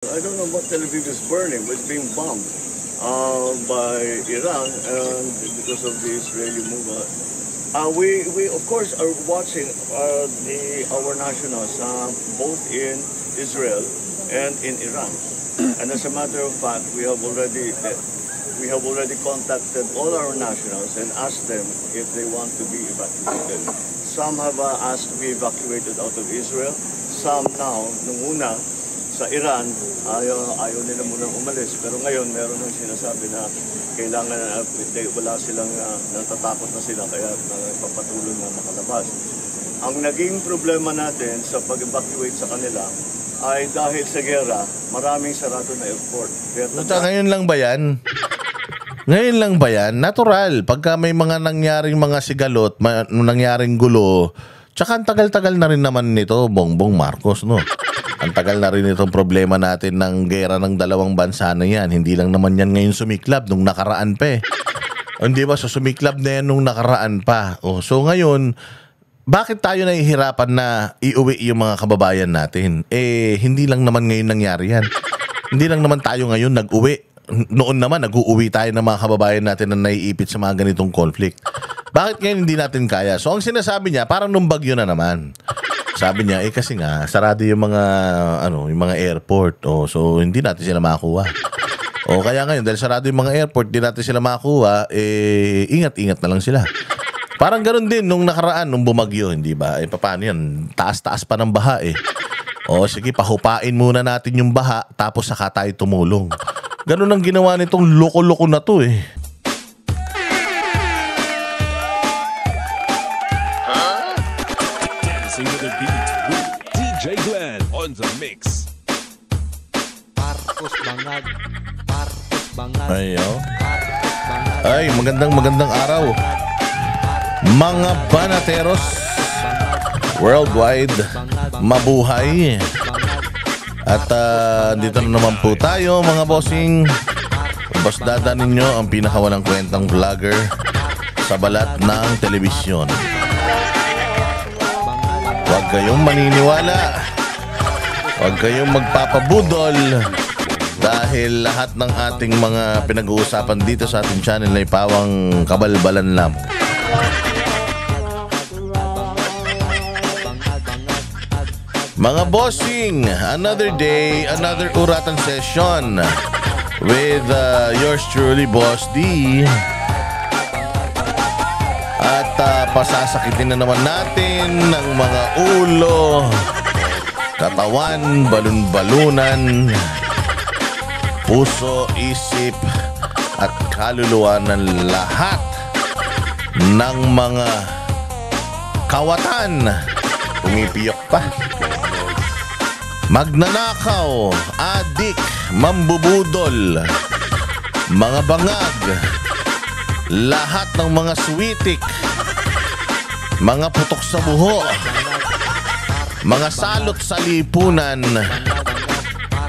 I don't know what Tel Aviv is burning, but it's being bombed by Iran and because of the Israeli movement. We of course are watching our nationals both in Israel and in Iran. And as a matter of fact, we have already contacted all our nationals and asked them if they want to be evacuated. Some have asked to be evacuated out of Israel. Some now, nung una, sa Iran, ayaw nila munang umalis. Pero ngayon, meron nang sinasabi na kailangan, wala silang, natatakot na sila, kaya papatuloy na makalabas. Ang naging problema natin sa pag-evacuate sa kanila ay dahil sa gera, maraming sarado na airport. Ngayon lang ba yan? Ngayon lang ba yan? Natural. Pagka may mga nangyaring mga sigalot, nangyaring gulo, tsaka ang tagal-tagal na rin naman nito, Bongbong Marcos, no? Ang tagal na rin itong problema natin ng gera ng dalawang bansa na yan. Hindi lang naman yan ngayon sumiklab, nung nakaraan pa eh. O, hindi ba? So sumiklab na yan nung nakaraan pa. O, so ngayon, bakit tayo nahihirapan na iuwi yung mga kababayan natin? Eh, hindi lang naman ngayon nangyari yan. Hindi lang naman tayo ngayon nag-uwi. Noon naman, nag-uuwi tayo ng mga kababayan natin na naiipit sa mga ganitong conflict. Bakit ngayon hindi natin kaya? So, ang sinasabi niya, parang nung bagyo na naman. Sabi niya, kasi nga, sarado yung mga, yung mga airport. Oh, so, hindi natin sila makakuha. O, kaya ngayon, dahil sarado yung mga airport, hindi natin sila makakuha, ingat-ingat na lang sila. Parang ganoon din nung nakaraan, nung bumagyo, hindi ba? Paano yan? Taas-taas pa ng baha eh. O, sige, pahupain muna natin yung baha, tapos saka tayo tumulong. Ganun ang ginawa nitong loko-loko na to eh. Dancing with the beat with DJ Glenn on the mix. Marcos Bangag. Marcos Bangag. Ayo. Marcos Bangag. Ay, magandang araw. Mga banateros worldwide, mabuhay. At dito na naman po tayo mga bossing. Boss Dada ninyo, ang pinakawalang kwentang vlogger sa balat ng telebisyon. Huwag kayong maniniwala, huwag kayong magpapabudol, dahil lahat ng ating mga pinag-uusapan dito sa ating channel ay pawang kabalbalan lang. Mga bossing, another day, another uratan session with yours truly, Boss D. At pasasakitin na naman natin ng mga ulo, katawan, balon-balunan, puso, isip, at kaluluwa ng lahat ng mga kawatan. Pumipiyok pa. Magnanakaw, adik, mambubudol, mga bangag, lahat ng mga switik, mga putok sa buho, mga salot sa lipunan,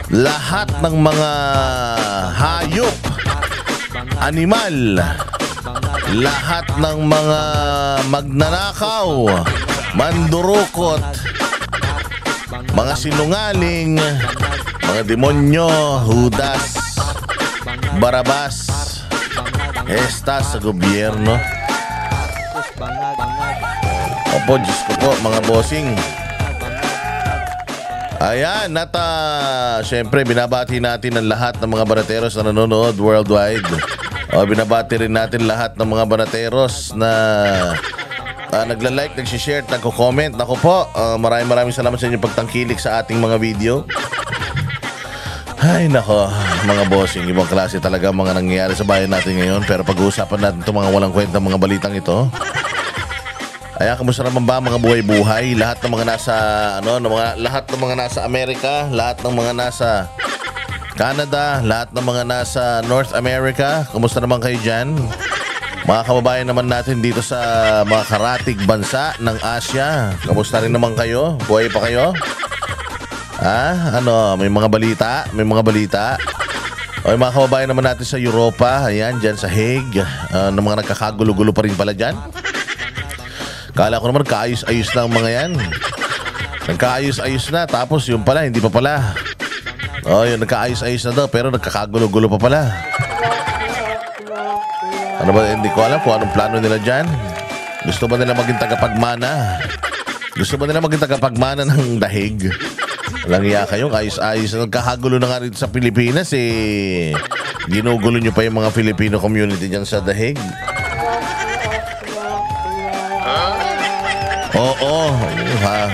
lahat ng mga hayop, animal, lahat ng mga magnanakaw, mandurukot, mga sinungaling, mga demonyo, Judas, Barabas, estas sa gobyerno. Opo, Diyos ko po, mga bossing. Ayan, at syempre binabati natin ang lahat ng mga banateros na nanonood worldwide. O, binabati rin natin lahat ng mga banateros na nagla-like, nag-share, nagko-comment. Ako po, maraming salamat sa inyong pagtangkilik sa ating mga video. Ay nako, mga bossing, ibang klase talaga mga nangyayari sa bayan natin ngayon. Pero pag-uusapan natin itong mga walang kwenta mga balitang ito. Ayan, kamusta naman ba mga buhay-buhay? Lahat ng mga nasa lahat ng mga nasa Amerika, lahat ng mga nasa Canada, lahat ng mga nasa North America, kamusta naman kayo dyan? Mga kababayan naman natin dito sa mga karatig bansa ng Asia, kamusta rin naman kayo? Buhay pa kayo? May mga balita? May mga balita? O mga kababayan naman natin sa Europa, ayan, dyan sa Hague, ng mga nagkakagulo-gulo pa rin pala dyan. Kala ko naman kaayos-ayos na ang mga yan. Nagkaayos-ayos na, tapos yung pala, hindi pa pala. Oh, yun, nagkaayos-ayos na daw, pero nagkakagulo-gulo pa pala. Ano ba, hindi ko alam kung anong plano nila dyan. Gusto ba nila maging tagapagmana? Gusto ba nila maging tagapagmana ng dahig? Walang iya kayong ayos-ayos. Nagkakagulo na nga rito sa Pilipinas eh. Ginugulo nyo pa yung mga Filipino community dyan sa dahig. Oo, ha.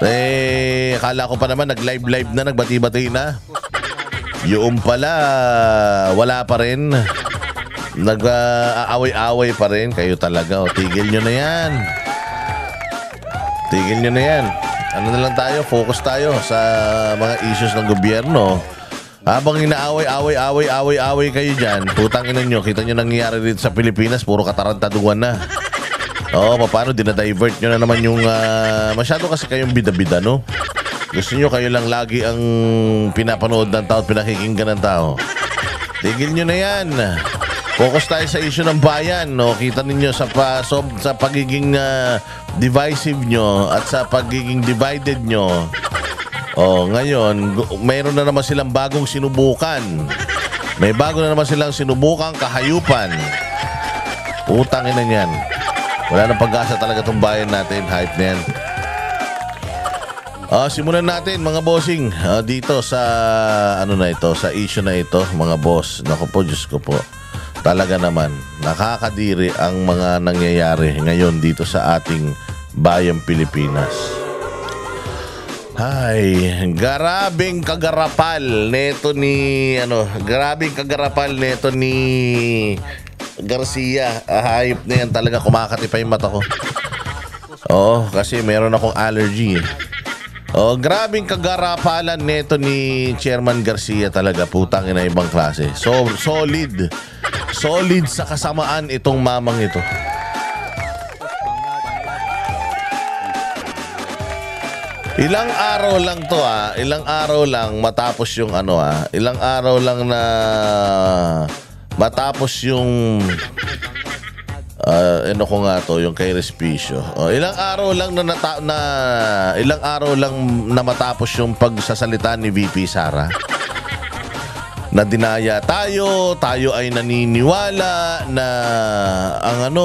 Eh, akala ko pa naman nag-live na, nagbati-bati na. Yung pala, wala pa rin. Nag-aaway-away pa rin. Kayo talaga, tigil nyo na yan. Tigil nyo na yan. Ano na lang tayo, focus tayo sa mga issues ng gobyerno. Habang inaaway kayo dyan, putang ina nyo, kita nyo nangyayari dito sa Pilipinas, puro katarantaduan na. Oo, paano dinadivert nyo na naman yung masyado kasi kayong bida-bida, no? Gusto nyo kayo lang lagi ang pinapanood ng tao at pinakikinggan ng tao. Tigil nyo na yan. Focus tayo sa issue ng bayan, no? Kita ninyo sa pagiging divisive nyo at sa pagiging divided nyo. Oh, ngayon, mayroon na naman silang bagong sinubukan. May bago na naman silang sinubukang kahayupan. Utangin na yan. Wala nang pag-asa talaga itong bayan natin. Hype na yan. Simulan natin mga bossing dito sa ano na ito, sa issue na ito mga boss. Naku po, Diyos ko po. Talaga naman, nakakadiri ang mga nangyayari ngayon dito sa ating bayang Pilipinas. Ay, grabing kagarapal neto ni Garcia. Hayop na yan talaga, kumakati pa yung mata ko. Oo, kasi meron akong allergy eh. Oh, grabing kagarapalan neto ni Chairman Garcia talaga, putang ina, ibang klase. So, solid sa kasamaan itong mamang ito. Ilang araw lang to ilang araw lang matapos yung ilang araw lang na matapos yung ko nga to, yung kay Respicio. Ilang araw lang na matapos yung pagsasalita ni VP Sara. Na dinaya tayo ay naniniwala na ang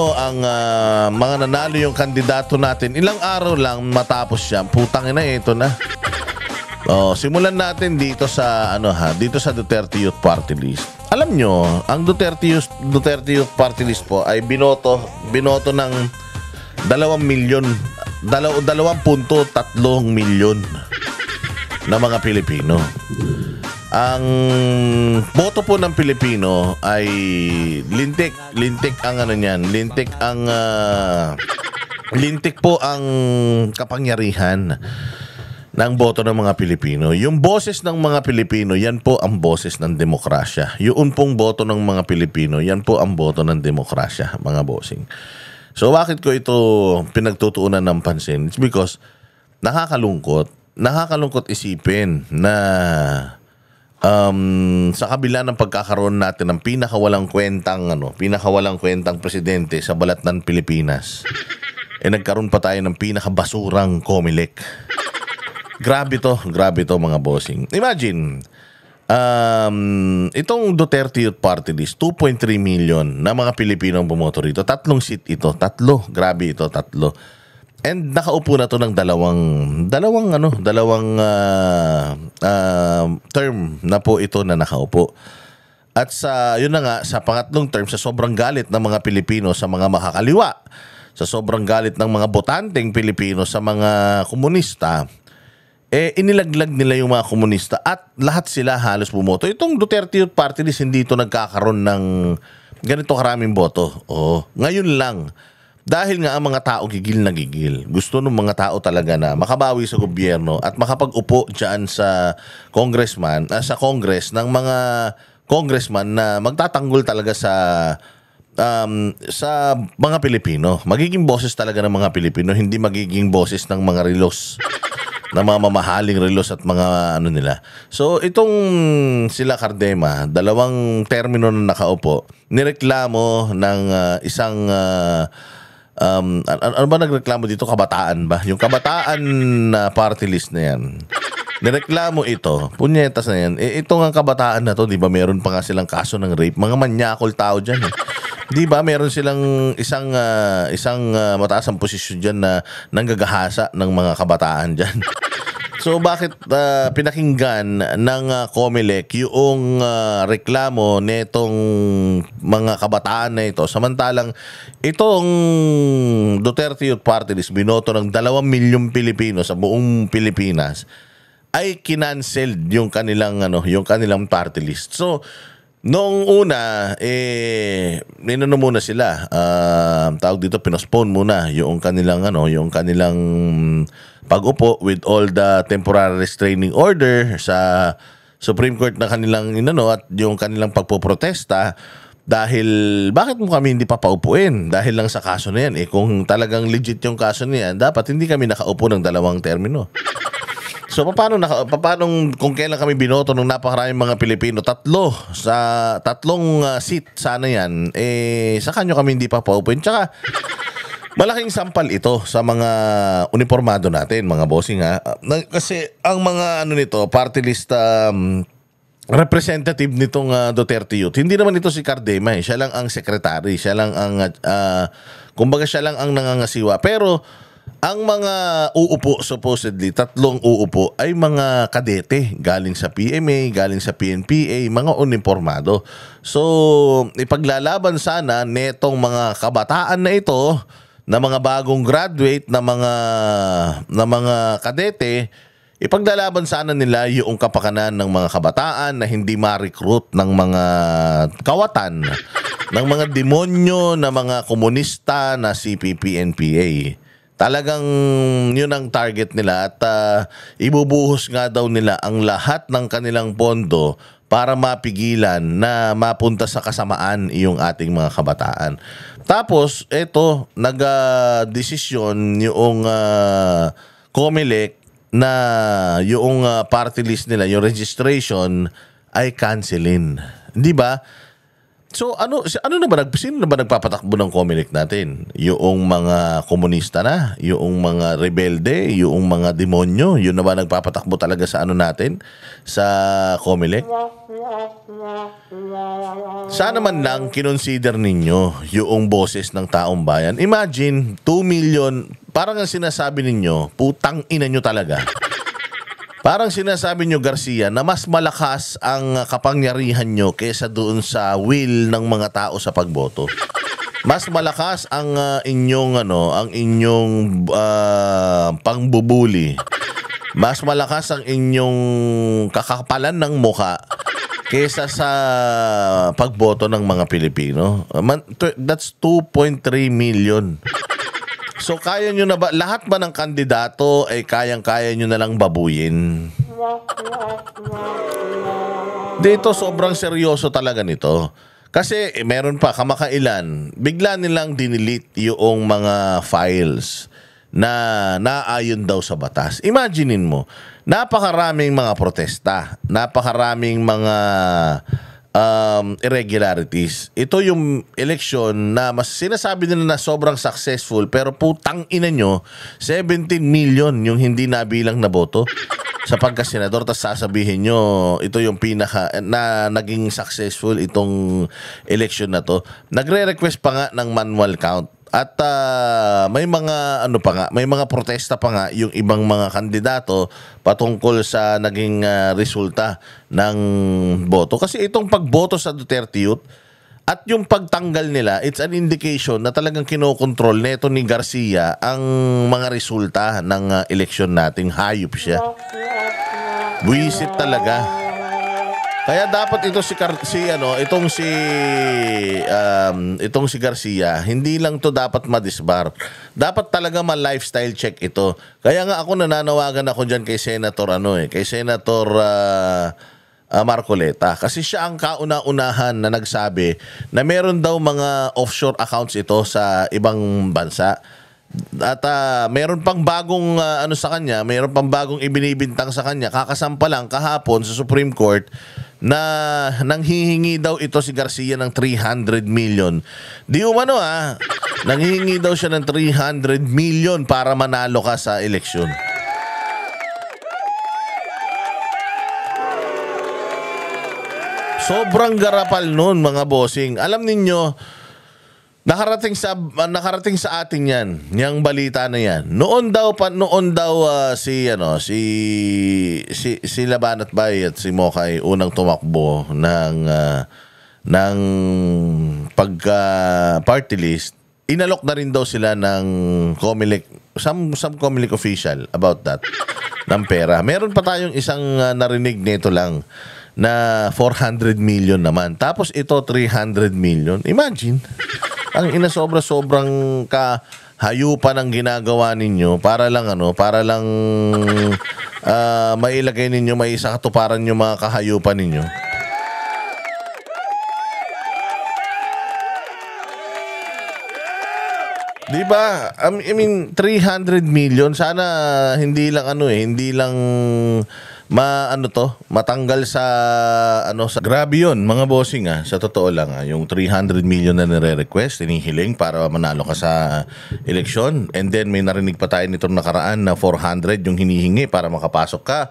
mga nanalo yung kandidato natin. Ilang araw lang matapos siya. Putang ina, ito na. Simulan natin dito sa dito sa Duterte Youth Party List. Alam nyo, ang Duterte Youth Party List po ay binoto ng 2 milyon, 2.3 milyon na mga Pilipino. Ang boto po ng Pilipino ay lintik po ang kapangyarihan ng boto ng mga Pilipino. Yung boses ng mga Pilipino, yan po ang boses ng demokrasya. Yung pong boto ng mga Pilipino, yan po ang boto ng demokrasya, mga bossing. So bakit ko ito pinagtutuunan ng pansin? It's because nakakalungkot isipin na sa kabila ng pagkakaroon natin ng pinakawalang kwentang presidente sa balat ng Pilipinas, nagkaroon pa tayo ng pinakabasurang Comelec. Grabe to mga bossing. Imagine, itong Duterte Youth Party List, 2.3 million na mga Pilipino ang bumoto rito. 3 seat ito. 3. Grabe ito, 3. And nakaupo na to ng dalawang term na po ito na nakaupo. At sa pangatlong term, sa sobrang galit ng mga Pilipino sa mga makakaliwa, sa sobrang galit ng mga botanteng Pilipino sa mga komunista, inilaglag nila yung mga komunista at lahat sila halos bumoto. Itong Duterte Youth Party List, hindi ito nagkakaroon ng ganito karaming boto. Ngayon lang. Dahil nga ang mga tao gigil na gigil. Gusto ng mga tao talaga na makabawi sa gobyerno at makapag-upo dyan sa Congress ng mga congressman na magtatanggol talaga sa mga Pilipino. Magiging boses talaga ng mga Pilipino, hindi magiging boses ng mga relos, ng mga mamahaling relos at mga nila. So itong sila Cardema, 2 termino na nakaupo, nireklamo ng isang ano ba nagreklamo dito? Kabataan ba? Yung kabataan na party list na yan. Nireklamo ito, punyetas na yan. Ito nga kabataan na to, di ba meron pa nga silang kaso ng rape? Mga manyakol tao dyan. Di ba meron silang isang mataas ang posisyon dyan na nanggagahasa ng mga kabataan dyan. So bakit pinakinggan ng COMELEC yung reklamo netong mga kabataan na ito, samantalang itong Duterte Youth Party List binoto ng 2 milyong Pilipino sa buong Pilipinas ay kinanceled yung kanilang party list. So noong una ninano muna sila, tawag dito, pinospone muna yung kanilang pag-upo with all the temporary restraining order sa Supreme Court na kanilang at yung kanilang pagpoprotesta. Dahil bakit mo kami hindi papaupuin? Dahil lang sa kaso na yan. Kung talagang legit yung kaso na yan, dapat hindi kami nakaupo ng 2 termino. So paano kung kailan kami binoto ng napakaraming mga Pilipino, 3 seat sana yan, sa kanyo kami hindi papaupuin. Tsaka malaking sampal ito sa mga uniformado natin, mga bossing ha. Kasi ang mga nito, party list representative nitong Duterte Youth, hindi naman ito si Cardema, siya lang ang secretary, siya lang ang kumbaga siya lang ang nangangasiwa. Pero ang mga uupo, supposedly 3 uupo, ay mga kadete galing sa PMA, galing sa PNPA, mga uniformado. So ipaglalaban sana netong mga kabataan na ito, na mga bagong graduate na mga kadete, ipaglalaban sana nila yung kapakanan ng mga kabataan na hindi ma-recruit ng mga kawatan, ng mga demonyo, na mga komunista na CPP, NPA. Talagang yun ang target nila at ibubuhos nga daw nila ang lahat ng kanilang pondo para mapigilan na mapunta sa kasamaan yung ating mga kabataan. Tapos, eto, nag-desisyon yung COMELEC na yung party list nila, yung registration, ay cancelin. Di ba? So sino na ba nagpapatakbo ng COMELEC natin? Yung mga komunista na, yung mga rebelde, yung mga demonyo, yun na ba nagpapatakbo talaga sa natin? Sa COMELEC? Sana man lang kinonsider ninyo yung boses ng taong bayan. Imagine, 2 million, parang ang sinasabi ninyo, putang ina nyo talaga. Parang sinasabi nyo, Garcia, na mas malakas ang kapangyarihan nyo kaysa doon sa will ng mga tao sa pagboto. Mas malakas ang inyong pangbubuli. Mas malakas ang inyong kakapalan ng mukha kaysa sa pagboto ng mga Pilipino. That's 2.3 million. So kaya nyo na ba, lahat ba ng kandidato ay kayang-kaya nyo na lang babuyin? Dito sobrang seryoso talaga nito. Kasi meron pa kamakailan, bigla nilang dinelete yung mga files na naayon daw sa batas. Imaginein mo, napakaraming mga protesta, napakaraming mga irregularities. Ito yung election na mas sinasabi nila na sobrang successful, pero putang ina nyo, 17 million yung hindi nabilang na boto sa pagkasenador. Tas sasabihin nyo, ito yung pinaka na naging successful itong election na to. Nagre-request pa nga ng manual count. At may mga may mga protesta pa nga yung ibang mga kandidato patungkol sa naging resulta ng boto. Kasi itong pagboto sa Duterte Youth at yung pagtanggal nila, it's an indication na talagang kinokontrol neto ni Garcia ang mga resulta ng eleksyon nating. Hayop siya. Buwisit talaga. Kaya dapat ito itong si Garcia, hindi lang to dapat madisbar. Dapat talaga ma-lifestyle check ito. Kaya nga ako nananawagan ako diyan kay Senator kay Senator Marcoleta, kasi siya ang kauna-unahan na nagsabi na meron daw mga offshore accounts ito sa ibang bansa. At meron pang bagong sa kanya, meron pang bagong ibinibintang sa kanya. Kakasampa lang kahapon sa Supreme Court na nanghihingi daw ito si Garcia ng 300 million. Di umano nanghihingi daw siya ng 300 million para manalo ka sa eleksyon. Sobrang garapal nun, mga bossing. Alam ninyo, nakarating sa atin 'yan, yung balita na 'yan. Noon daw si Labanat Bay at si Mokay unang tumakbo ng pagka party list. Inalok na rin daw sila ng Comelec, some Comelec official about that ng pera. Meron pa tayong isang narinig nito lang na 400 million naman. Tapos ito 300 million. Imagine. Ang sobrang kahayupan ang ginagawa ninyo para lang mailagay ninyo, may isa katuparan yung mga kahayupan ninyo. Di ba? I mean, 300 million. Sana hindi lang matanggal sa grabe yun, mga bossing sa totoo lang yung 300 million na nire-request, inihiling para manalo ka sa eleksyon, and then may narinig pa tayo nitong nakaraan na 400 yung hinihingi para makapasok ka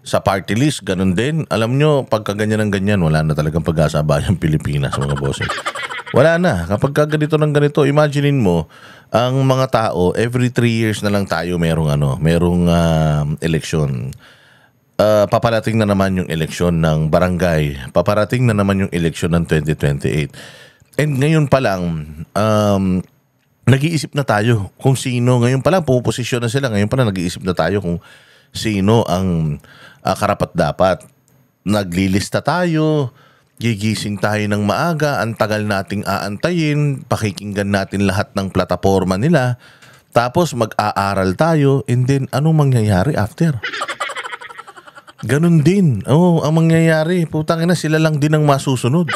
sa party list. Ganun din. Alam nyo, pagka ganyan ng ganyan, wala na talagang pag-asa bayang Pilipinas, mga bossing. Wala na. Kapag ganito ng ganito, imaginein mo, ang mga tao, every 3 years na lang tayo merong eleksyon. Paparating na naman yung eleksyon ng barangay. Paparating na naman yung eleksyon ng 2028. And ngayon pa lang, nag-iisip na tayo kung sino. Ngayon pa lang, puposisyon na sila. Ngayon pa lang, nag-iisip na tayo kung sino ang karapat-dapat. Naglilista tayo, gigising tayo ng maaga, ang tagal nating aantayin, pakikinggan natin lahat ng plataforma nila, tapos mag-aaral tayo, and then anong mangyayari after? Ganun din. Ang mangyayari, putang ina, sila lang din ang masusunod.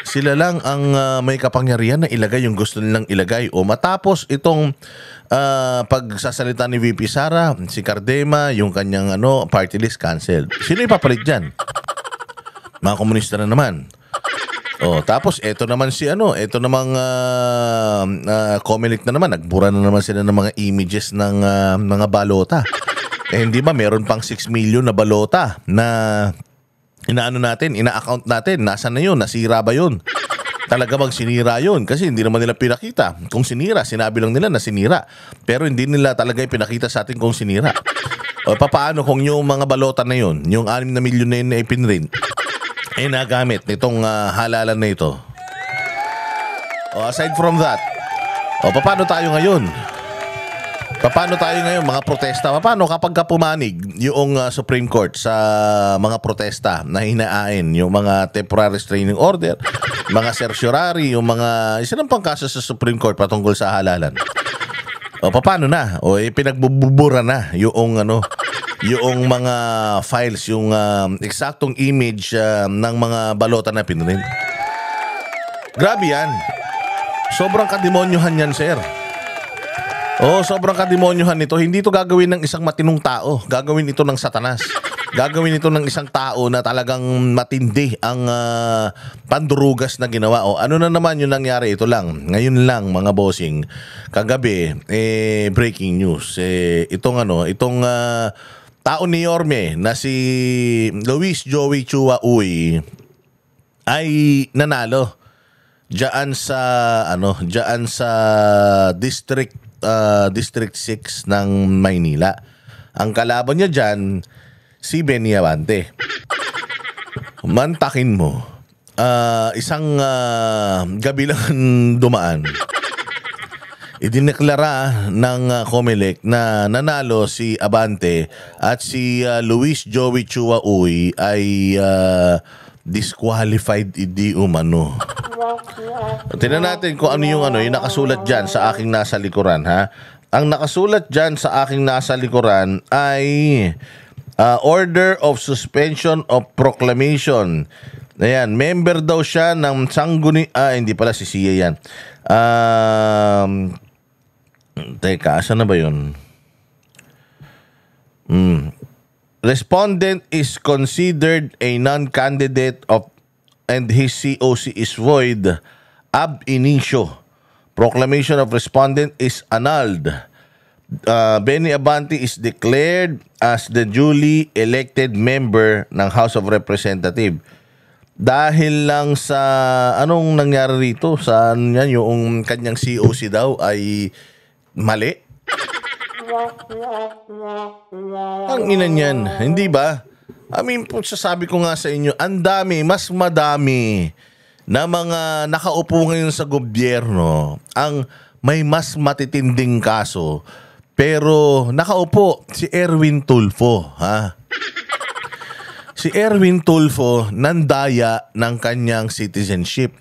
Sila lang ang may kapangyarihan na ilagay yung gusto nilang ilagay. O matapos itong pagsasalita ni VP Sara, si Cardema, yung kanyang party list canceled. Sino ipapalit dyan? Mga komunista na naman. Tapos eto naman eto namang Comelec na naman, nagbura na naman sila ng mga images ng mga balota. Hindi ba meron pang 6 million na balota na ina-account natin, nasaan na yun, nasira ba yun? Talaga bang sinira yun? Kasi hindi naman nila pinakita. Kung sinira, sinabi lang nila na sinira. Pero hindi nila talaga pinakita sa atin kung sinira. Paano kung yung mga balota na yun, yung 6 na milyon na yun na ipinrint, nagamit nitong halalan na ito? Aside from that, paano tayo ngayon? Paano tayo ngayon, mga protesta? Paano kapag pumanig yung Supreme Court sa mga protesta na hinaain, yung mga temporary restraining order, mga certiorari, yung mga isa ng pangkaso sa Supreme Court patungkol sa halalan? Paano na? Pinagbubura na yung mga files, yung eksaktong image ng mga balota na pinrint. Grabe yan. Sobrang kademonyohan yan, sir. Sobrang kademonyohan nito. Hindi ito gagawin ng isang matinong tao. Gagawin ito ng Satanas. Gagawin ito ng isang tao na talagang matindi ang pandurugas na ginawa. Ano na naman yung nangyari? Ito lang. Ngayon lang, mga bossing. Kagabi, breaking news. Itong tao ni Yorme na si Luis Joey Chua Uy ay nanalo diyan sa District 6 ng Maynila. Ang kalaban niya diyan si Benny Abante. Mantakin mo, isang gabi lang dumaan, idineklara ng Comelec na nanalo si Abante at si Luis Joey Chua Uy ay disqualified idi umano. Tingnan natin kung ano yung nakasulat dyan sa aking nasa likuran, ha? Ang nakasulat dyan sa aking nasa likuran ay Order of Suspension of Proclamation. Ayan, member daw siya ng Sangguni... hindi pala si Sia yan. Teka, asan na ba yun? respondent is considered a non-candidate and his COC is void ab initio. Proclamation of respondent is annulled. Benny Abante is declared as the duly elected member ng House of Representatives. Dahil lang sa anong nangyari rito sa yung kanyang COC daw ay mali. Ang ina niyan, hindi ba? I mean, sasabi ko nga sa inyo, mas madami na mga nakaupo ngayon sa gobyerno ang may mas matitinding kaso. Pero nakaupo si Erwin Tulfo, ha? Si Erwin Tulfo nandaya ng kanyang citizenship.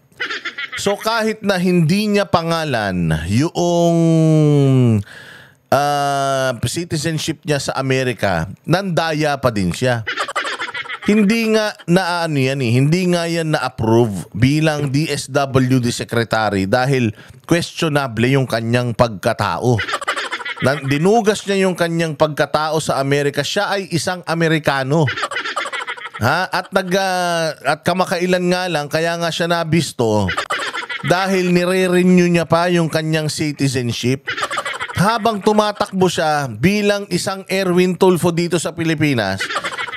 So kahit na hindi niya pangalan yung citizenship niya sa Amerika, nandaya pa din siya. Hindi nga hindi nga yan na-approve bilang DSWD secretary dahil questionable yung kanyang pagkatao. Dinugas niya yung kanyang pagkatao sa Amerika. Siya ay isang Amerikano. Ha? At kamakailan nga lang kaya nga siya nabisto dahil nire-renew niya pa yung kanyang citizenship. Habang tumatakbo siya bilang isang Erwin Tulfo dito sa Pilipinas,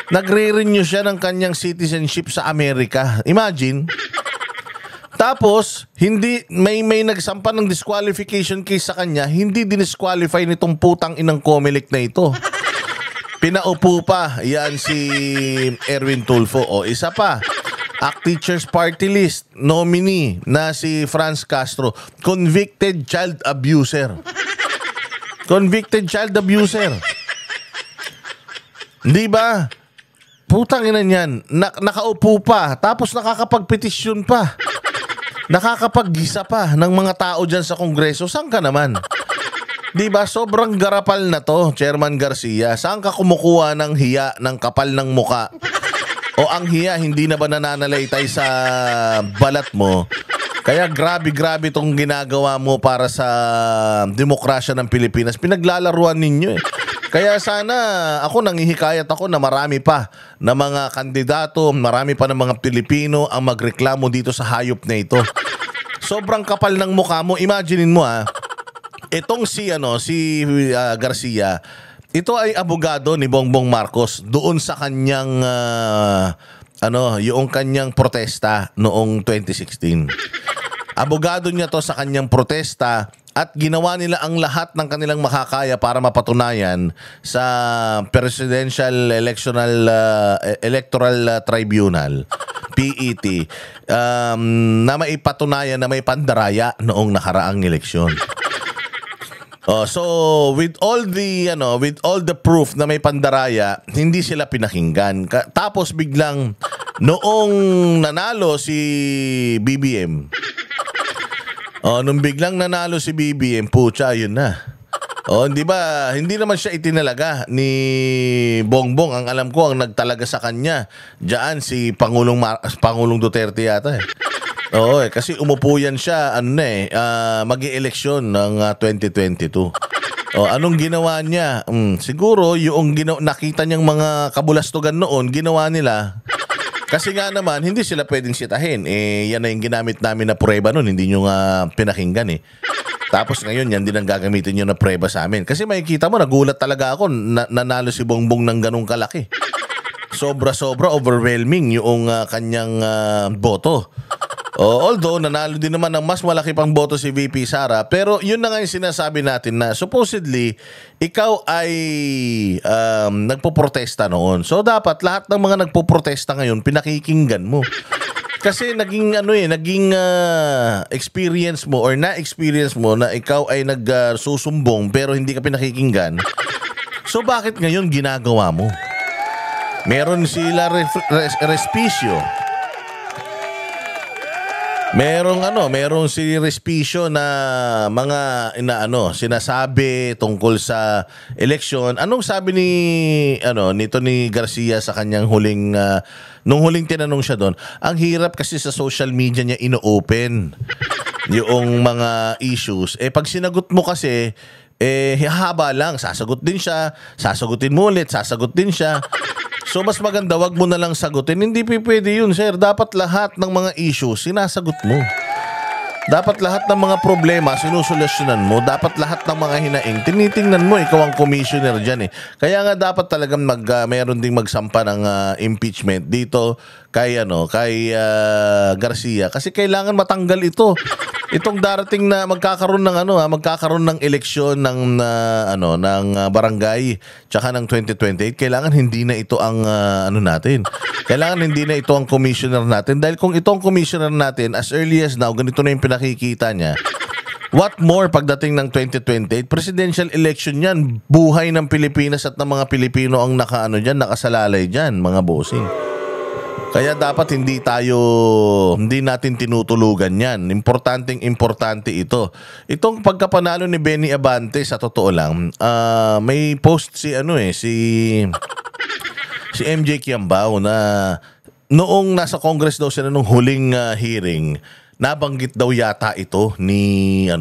nagre-renew siya ng kanyang citizenship sa Amerika. Imagine. Tapos, may nagsampa ng disqualification case sa kanya, hindi dinisqualify nitong putang inang Comelec na ito. Pinaupo pa, yan si Erwin Tulfo. O isa pa, ACT Teachers Party List nominee na si Franz Castro, convicted child abuser. Convicted child abuser. Di ba? Putang ina niyan, nakaupo pa, tapos nakakapagpetisyon pa. Nakakapaggisa pa ng mga tao dyan sa Kongreso. Saan ka naman? Di ba? Sobrang garapal na to, Chairman Garcia. Saan ka kumukuha ng hiya, ng kapal ng muka? O ang hiya, hindi na ba nananalaytay sa balat mo? Kaya grabe tong ginagawa mo para sa demokrasya ng Pilipinas. Pinaglalaruan ninyo eh. Kaya sana nangihikayat ako na marami pa na mga kandidato, marami pa ng mga Pilipino ang magreklamo dito sa hayop na ito. Sobrang kapal ng mukha mo. Imaginein mo itong si Garcia, ito ay abogado ni Bongbong Marcos doon sa kanyang yung kanyang protesta noong 2016. Abogado niya to sa kanyang protesta at ginawa nila ang lahat ng kanilang makakaya para mapatunayan sa Presidential Electoral Tribunal, PET, na maipatunayan na may pandaraya noong nakaraang eleksyon. So with all the proof na may pandaraya, hindi sila pinakinggan. Tapos biglang noong nanalo si BBM, nung biglang nanalo si BBM, pucha, yun na. Di ba? Hindi naman siya itinalaga ni Bongbong. Ang alam ko, ang nagtalaga sa kanya, diyan si Pangulong Duterte yata eh. Kasi umupo yan siya, mag-i-eleksyon ng 2022. Anong ginawa niya? Siguro, yung nakita niyang mga kabulastugan noon, ginawa nila. Kasi nga naman, hindi sila pwedeng sitahin. Yan na yung ginamit namin na prueba nun. Hindi nyo nga pinakinggan eh. Tapos ngayon, yan din ang gagamitin nyo na prueba sa amin. Kasi makikita mo, nagulat talaga ako. Nanalo si Bongbong ng ganung kalaki. Sobra-sobra overwhelming yung kanyang boto. Although, nanalo din naman ng mas malaki pang boto si VP Sara. Pero yun na nga yung sinasabi natin na supposedly, ikaw ay nagpoprotesta noon. So, dapat lahat ng mga nagpoprotesta ngayon, pinakikinggan mo. Kasi naging experience mo or na-experience mo na ikaw ay nagsusumbong pero hindi ka pinakikinggan. So, bakit ngayon ginagawa mo? Meron sila Respicio. Merong si Respicio na mga sinasabi tungkol sa eleksyon. Anong sabi nito ni Garcia sa kanyang nung huling tinanong siya doon? Ang hirap kasi sa social media niya ino-open yung mga issues. Pag sinagot mo kasi, hahaba lang. Sasagot din siya, sasagutin mo ulit, sasagot din siya. So mas maganda, wag mo na lang sagutin. Hindi pwede yun, sir. Dapat lahat ng mga issues, sinasagot mo. Dapat lahat ng mga problema, sinusolusyonan mo. Dapat lahat ng mga hinaing, tinitingnan mo. Ikaw ang commissioner dyan eh. Kaya nga dapat talagang meron ding magsampa ng impeachment dito kay Garcia. Kasi kailangan matanggal ito. Itong darating na magkakaroon ng eleksyon ng barangay tsaka ng 2028, kailangan hindi na ito ang natin. Kailangan hindi na ito ang commissioner natin, dahil kung ito ang commissioner natin as early as now, ganito na yung pinakikita niya. What more pagdating ng 2028, presidential election yan, buhay ng Pilipinas at ng mga Pilipino ang nakasalalay diyan, mga bossing. Kaya dapat hindi natin tinutulugan yan. Importante ito. Itong pagkapanalo ni Benny Abante, sa totoo lang, may post si MJ Kiambao na noong nasa Congress daw sila nung huling hearing, nabanggit daw yata ito ni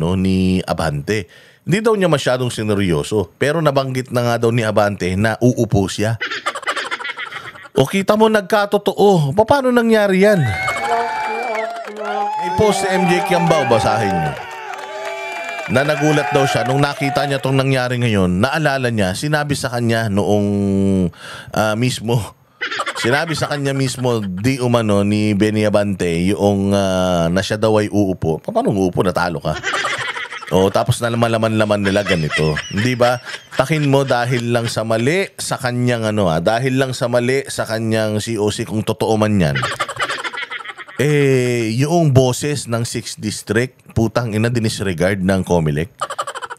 Abante. Hindi daw niya masyadong sineryoso, pero nabanggit na nga daw ni Abante na uupo siya. O kita mo, nagkatotoo. Paano nangyari yan? I-post si MJ Kiambao, basahin nyo. Na nagulat daw siya nung nakita niya itong nangyari ngayon. Naalala niya, sinabi sa kanya noong mismo. Sinabi sa kanya mismo, di umano ni Benny Abante, yung na siya daw ay uupo. Paano uupo? Natalo ka. Tapos nalaman nila ganito. Hindi ba? Takin mo dahil lang sa mali sa kanyang dahil lang sa mali sa kanyang COC, kung totoo man yan. Yung boses ng 6th District, putang ina, dinisregard ng COMELEC.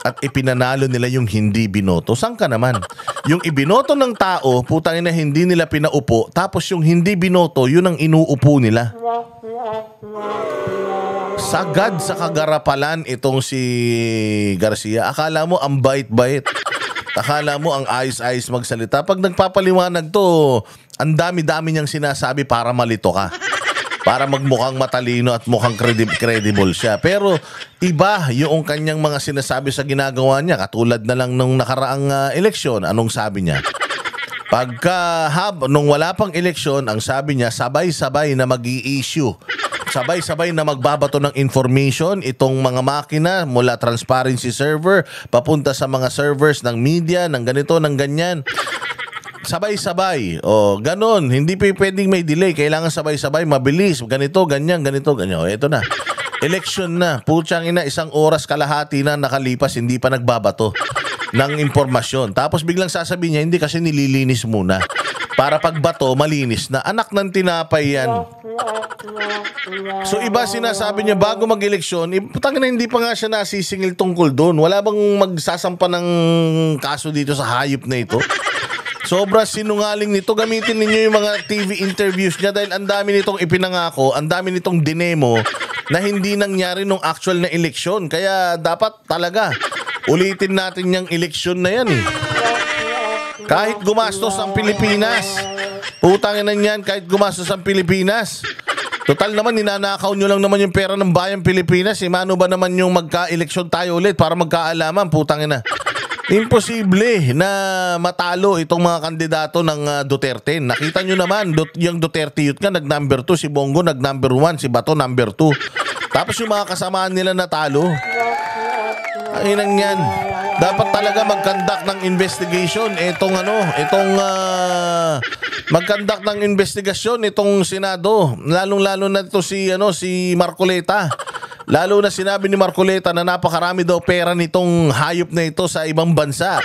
At ipinanalo nila yung hindi binoto. Saan ka naman? Yung ibinoto ng tao, putang ina, hindi nila pinaupo. Tapos yung hindi binoto, yun ang inuupo nila. Sagad sa kagarapalan itong si Garcia. Akala mo ang bait-bait. Akala mo ang ayos-ayos magsalita. Pag nagpapaliwanag to, ang dami-dami niyang sinasabi para malito ka. Para magmukhang matalino at mukhang credible siya. Pero iba yung kanyang mga sinasabi sa ginagawa niya. Katulad na lang nung nakaraang eleksyon. Anong sabi niya? Nung wala pang eleksyon, ang sabi niya, sabay-sabay na mag-i-issue. Sabay-sabay na magbabato ng information itong mga makina mula transparency server papunta sa mga servers ng media, ng ganito, ng ganyan. Sabay-sabay. Ganon. Hindi pwedeng may delay. Kailangan sabay-sabay, mabilis. Ganito, ganyan. Ito na. Election na. Putsang ina, 1 oras kalahati na nakalipas, hindi pa nagbabato ng impormasyon. Tapos biglang sasabihin niya, hindi kasi nililinis muna. Para pagbato, malinis na. Anak ng tinapay yan. So iba sinasabi niya bago mag-eleksyon, putang na, hindi pa nga siya nasisingil tungkol doon. Wala bang magsasampa ng kaso dito sa hayop na ito? Sobra sinungaling nito. Gamitin ninyo yung mga TV interviews niya, dahil ang dami nitong ipinangako, ang dami nitong dinemo na hindi nangyari nung actual na eleksyon. Kaya dapat talaga ulitin natin yung eleksyon na yan eh. Kahit gumastos ang Pilipinas. Putangin na yan, kahit gumastos ang Pilipinas. Total naman, ninanakaw nyo lang naman yung pera ng bayang Pilipinas. Mano ba naman yung magka-eleksyon tayo ulit para magkaalaman? Putangin na. Imposible na matalo itong mga kandidato ng Duterte. Nakita nyo naman, yung Duterte youth nga nag-number 2, si Bongo nag-number 1, si Bato number 2. Tapos yung mga kasamaan nila natalo. Ayun yan. Dapat talaga mag-conduct ng investigation mag-conduct ng investigasyon itong Senado, lalong-lalo na ito si Marcoleta. Lalo na sinabi ni Marcoleta na napakarami daw pera nitong hayop na ito sa ibang bansa.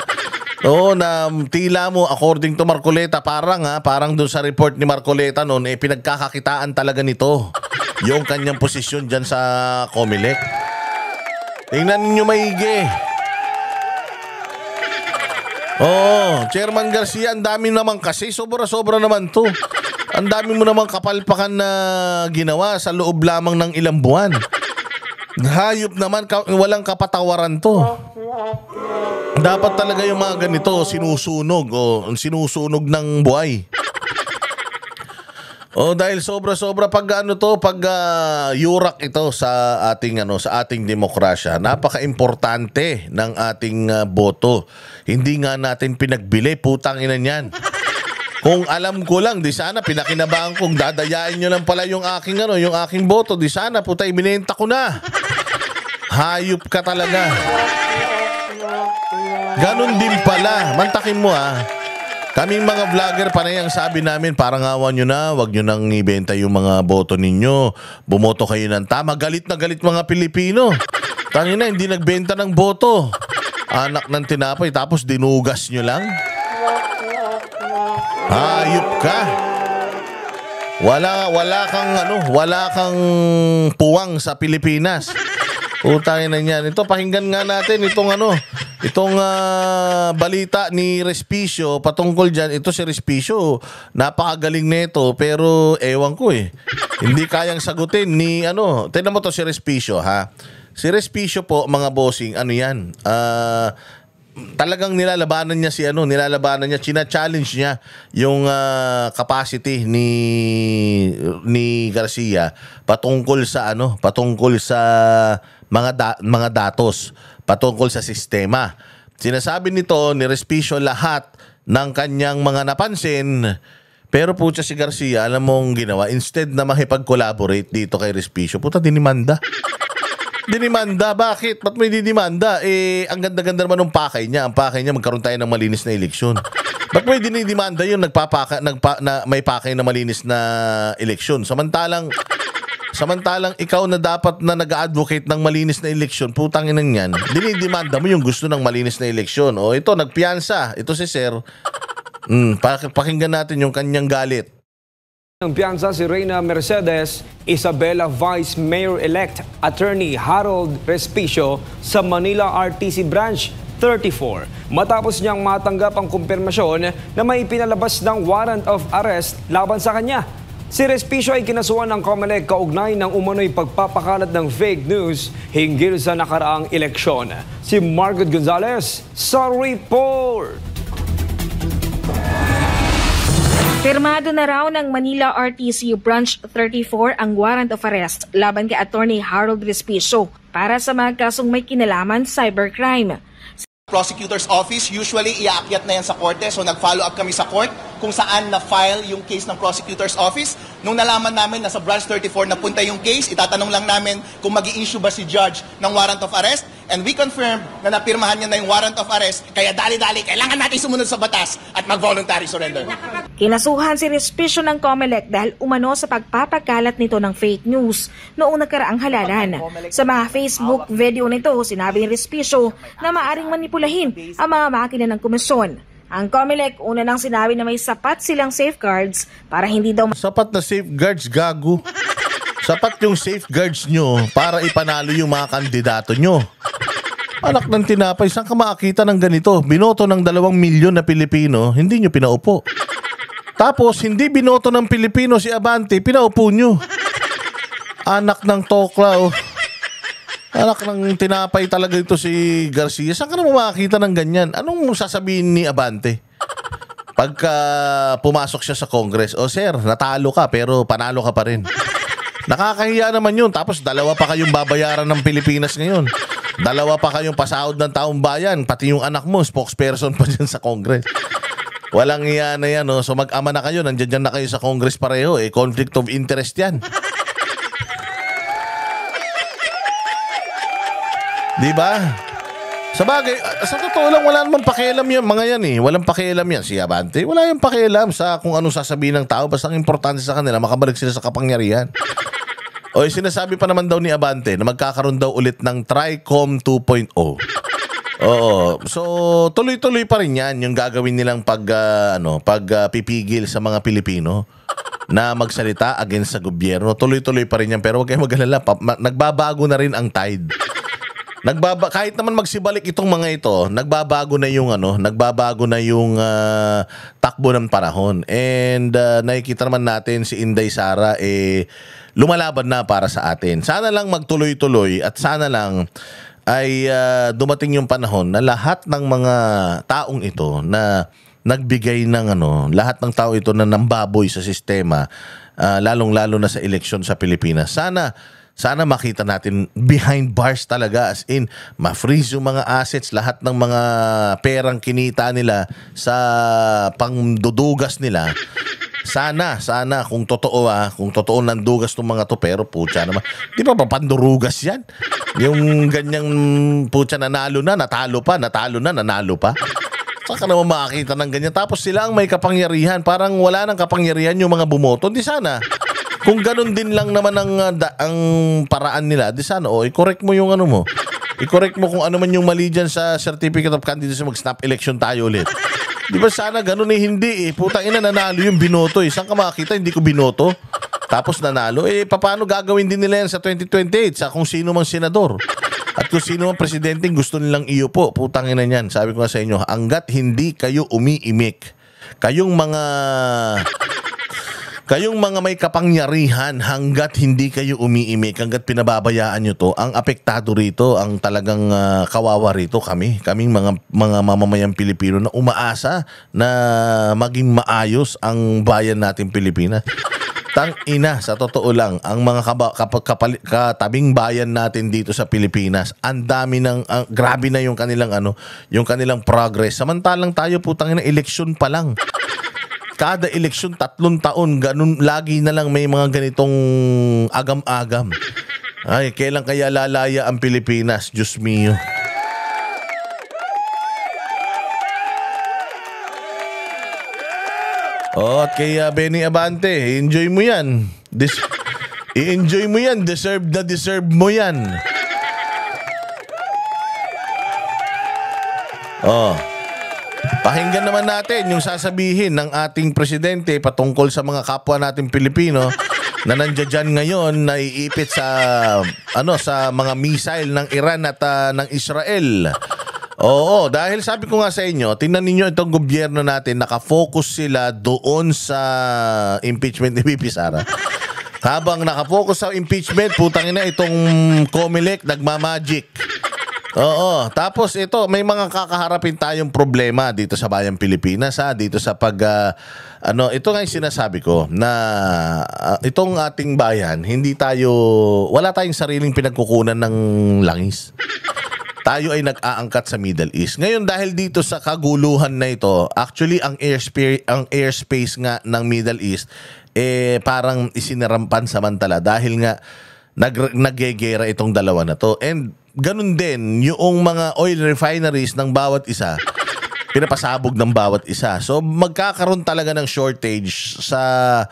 Na tila mo, according to Marcoleta, parang doon sa report ni Marcoleta noon, pinagkakakitaan talaga nito yung kanyang posisyon dyan sa COMELEC. Tingnan ninyo maigi. Chairman Garcia, ang dami naman kasi, sobra-sobra naman to. Ang dami mo naman kapalpakan na ginawa sa loob lamang ng ilang buwan. Hayop naman, walang kapatawaran to. Dapat talaga yung mga ganito sinusunog ng buhay. Dahil sobra-sobra pag yurak ito sa ating demokrasya. Napaka-importante ng ating boto. Hindi nga natin pinagbili, putang ina niyan. Kung alam ko lang, di sana pinakinabangan kong dadayain nyo lang pala yung aking boto. Di sana puta ibinenta ko na. Hayop ka talaga. Ganon din pala. Mantakin mo Kaming mga vlogger, panay ang sabi namin, parang awan nyo na, wag nyo nang ibenta yung mga boto ninyo. Bumoto kayo ng tama. Galit na galit mga Pilipino. Tangina, hindi nagbenta ng boto. Anak ng tinapay, tapos dinugas nyo lang. Hayop ka. Wala kang puwang sa Pilipinas. Utangin na niyan. Ito, pakinggan nga natin itong balita ni Respicio patungkol dyan. Ito si Respicio, napakagaling nito, pero ewan ko hindi kayang sagutin ni tignan mo to si Respicio Si Respicio po, mga bossing, talagang nilalabanan niya china-challenge niya yung capacity ni Garcia patungkol sa mga datos, patungkol sa sistema. Sinasabi nito ni Respicio lahat ng kanyang mga napansin, pero pucha si Garcia, alam mong ginawa, instead na makipag-collaborate dito kay Respicio, puta dinimanda. Bakit? Ba't may didimanda? Ang ganda-ganda naman ng pakay niya. Ang pakay niya, magkaroon tayo ng malinis na eleksyon. Ba't may dinidimanda yun, may pakay na malinis na eleksyon? Samantalang ikaw na dapat na nag-advocate ng malinis na eleksyon, putang inang yan, dinidimanda mo yung gusto ng malinis na eleksyon. Ito, nagpiyansa. Ito si Sir. Pakinggan natin yung kanyang galit. Ang piyansa si Reyna Mercedes, Isabela Vice Mayor-elect Attorney Harold Respicio sa Manila RTC Branch 34. Matapos niyang matanggap ang kumpirmasyon na may pinalabas ng warrant of arrest laban sa kanya. Si Respicio ay kinasuhan ng COMELEC kaugnay ng umano'y pagpapakalat ng fake news hinggil sa nakaraang eleksyon. Si Margaret Gonzalez sa report. Pirmado na raw ng Manila RTC Branch 34 ang warrant of arrest laban kay Attorney Harold Respicio para sa mga kasong may kinalaman cybercrime. Prosecutor's Office, usually iaakyat na yan sa korte. So nag-follow up kami sa court kung saan na-file yung case ng Prosecutor's Office. Nung nalaman namin na sa Branch 34 napunta yung case, itatanong lang namin kung mag-i-issue ba si Judge ng warrant of arrest. And we confirmed na napirmahan niya na yung warrant of arrest. Kaya dali-dali, kailangan natin sumunod sa batas at mag-voluntary surrender. Kinasuhan si Respicio ng COMELEC dahil umano sa pagpapakalat nito ng fake news noong nagkaraang halalan. Sa mga Facebook video nito, sinabi ni Respicio na maaring manipulahin ang mga makina ng komisyon. Ang COMELEC una nang sinabi na may sapat silang safeguards para hindi daw... Sapat na safeguards, gago. Sapat yung safeguards nyo para ipanalo yung mga kandidato nyo. Anak ng tinapay, saan ka makakita ng ganito? Binoto ng 2 milyon na Pilipino, hindi nyo pinaupo. Tapos, hindi binoto ng Pilipino si Abante, pinaupo nyo. Anak ng tokla, Anak ng tinapay talaga ito si Garcia. Saan ka naman makakita ng ganyan? Anong sasabihin ni Abante? Pagka pumasok siya sa Congress, sir, natalo ka pero panalo ka pa rin. Nakakahiya naman yun. Tapos 2 pa kayong babayaran ng Pilipinas ngayon. 2 pa kayong pasahod ng taong bayan. Pati yung anak mo, spokesperson pa dyan sa Congress. Walang iya na yan. So mag-ama na kayo. Nandiyan na kayo sa Congress pareho. Conflict of interest yan. Diba? Sa bagay, sa totoo lang, wala namang pakialam yan, mga yan Walang pakialam yan. Si Abante, wala yung pakialam sa kung anong sasabihin ng tao. Basta ang importante sa kanila, makabalik sila sa kapangyarihan. Sinasabi pa naman daw ni Abante na magkakaroon daw ulit ng TRICOM 2.0. Oo. So, tuloy-tuloy pa rin yan yung gagawin nilang pagpipigil sa mga Pilipino na magsalita against sa gobyerno. Tuloy-tuloy pa rin yan. Pero huwag kayong mag-alala. Nagbabago na rin ang tide. Kahit naman magsibalik itong mga ito, nagbabago na yung takbo ng panahon. And nakikita naman natin si Inday Sara lumalaban na para sa atin. Sana lang magtuloy-tuloy at sana lang ay dumating yung panahon na lahat ng mga taong ito na nagbigay ng lahat ng tao ito na nambaboy sa sistema lalong-lalo na sa eleksyon sa Pilipinas. Sana makita natin behind bars talaga, as in ma-freeze yung mga assets, lahat ng mga perang kinita nila sa pangdudugas nila. Sana kung totoo nandugas ng mga to, pero putya naman, di ba pandurugas yan? Yung ganyang putya, nanalo na, natalo pa, nanalo pa. Saka naman makakita ng ganyan. Tapos sila ang may kapangyarihan, parang wala nang kapangyarihan yung mga bumoto. Di sana kung ganun din lang naman ang paraan nila, di sana, i-correct mo yung ano mo. I-correct mo kung ano man yung mali dyan sa Certificate of Candidacy, mag-snap election tayo ulit. Di ba sana ganun hindi eh. Putang ina, nanalo yung binoto eh. Saan ka makakita, hindi ko binoto. Tapos nanalo. Paano gagawin din nila yan sa 2028 sa kung sino mang senador? At kung sino mang presidente gusto nilang iupo, putang ina niyan. Sabi ko nga sa inyo, hanggat hindi kayo umiimik, kayong mga may kapangyarihan, hanggat hindi kayo umiimik, hanggat pinababayaan nyo to, ang apektado rito, ang talagang kawawa rito kaming mga mamamayang Pilipino na umaasa na maging maayos ang bayan natin Pilipinas. Tang ina, sa totoo lang, ang mga katabing bayan natin dito sa Pilipinas, ang dami grabe na yung kanilang progress. Samantalang tayo putang ina, eleksyon pa lang. Kada eleksyon, 3 taon, ganun, lagi na lang may mga ganitong agam-agam. Ay, kailan kaya lalaya ang Pilipinas? Diyos mio. At kay Benny Abante, enjoy mo yan. I-enjoy mo yan. Deserve mo yan. Pakinggan naman natin yung sasabihin ng ating presidente patungkol sa mga kapwa nating Pilipino na nandiyan ngayon na iipit sa mga missile ng Iran at ng Israel. Oo, dahil sabi ko nga sa inyo, tingnan ninyo itong gobyerno natin, nakafocus sila doon sa impeachment ni VP Sara. Habang nakafocus sa impeachment, putang ina, itong COMELEC nagmamagic. Oo, tapos ito, may mga kakaharapin tayong problema dito sa bayang Pilipinas, dito sa ito nga yung sinasabi ko na itong ating bayan, wala tayong sariling pinagkukunan ng langis. Tayo ay nag-aangkat sa Middle East. Ngayon, dahil dito sa kaguluhan na ito, actually ang airspace nga ng Middle East parang isinirampan samantala dahil nga naggegera itong dalawa na to. And ganun din yung mga oil refineries ng bawat isa, pinapasabog ng bawat isa. So magkakaroon talaga ng shortage sa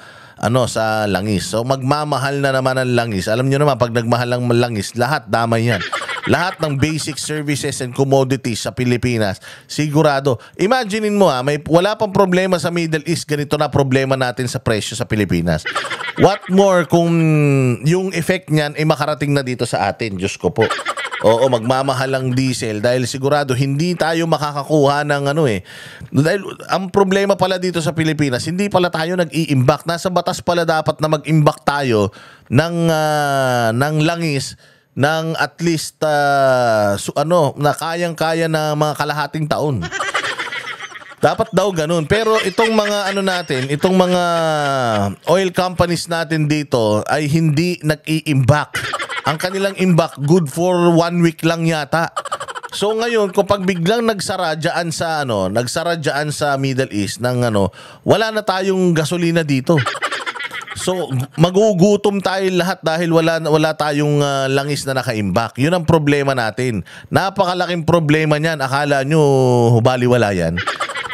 langis. So magmamahal na naman ang langis. Alam niyo naman, pag nagmahal ang langis, lahat damay yan. Lahat ng basic services and commodities sa Pilipinas, sigurado. Imaginein mo wala pang problema sa Middle East, ganito na problema natin sa presyo sa Pilipinas. What more kung yung effect niyan ay makarating na dito sa atin, Diyos ko po. Oo, magmamahal ang diesel dahil sigurado hindi tayo makakakuha ng Dahil ang problema pala dito sa Pilipinas, hindi pala tayo nag-i-imbak. Nasa batas pala dapat na mag-imbak tayo ng langis ng at least na kayang-kaya na mga kalahating taon. Dapat daw ganun. Pero itong mga itong mga oil companies natin dito ay hindi nag-i-imbak. Ang kanilang imbak good for 1 week lang yata. So ngayon, kapag biglang nagsara dyan sa Middle East wala na tayong gasolina dito. So magugutom tayo lahat dahil wala tayong langis na nakaimbak. Yun ang problema natin. Napakalaking problema niyan. Akala nyo baliwala yan?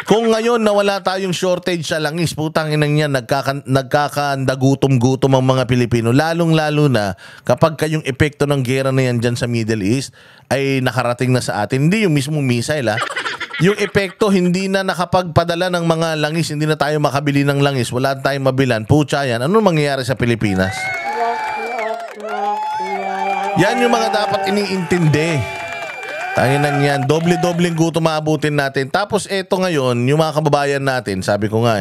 Kung ngayon na wala tayong shortage sa langis, putang inang yan, nagkakandagutom-gutom ang mga Pilipino. Lalong-lalo na kapag kayong epekto ng gera na yan dyan sa Middle East ay nakarating na sa atin. Hindi yung mismong missile Yung epekto, hindi na nakapagpadala ng mga langis, hindi na tayo makabili ng langis, wala tayong mabilan. Pucha yan, ano mangyayari sa Pilipinas? Yan yung mga dapat iniintindi. Tanginan yan, doble-dobleng gutom maabutin natin. Tapos eto ngayon, yung mga kababayan natin, sabi ko nga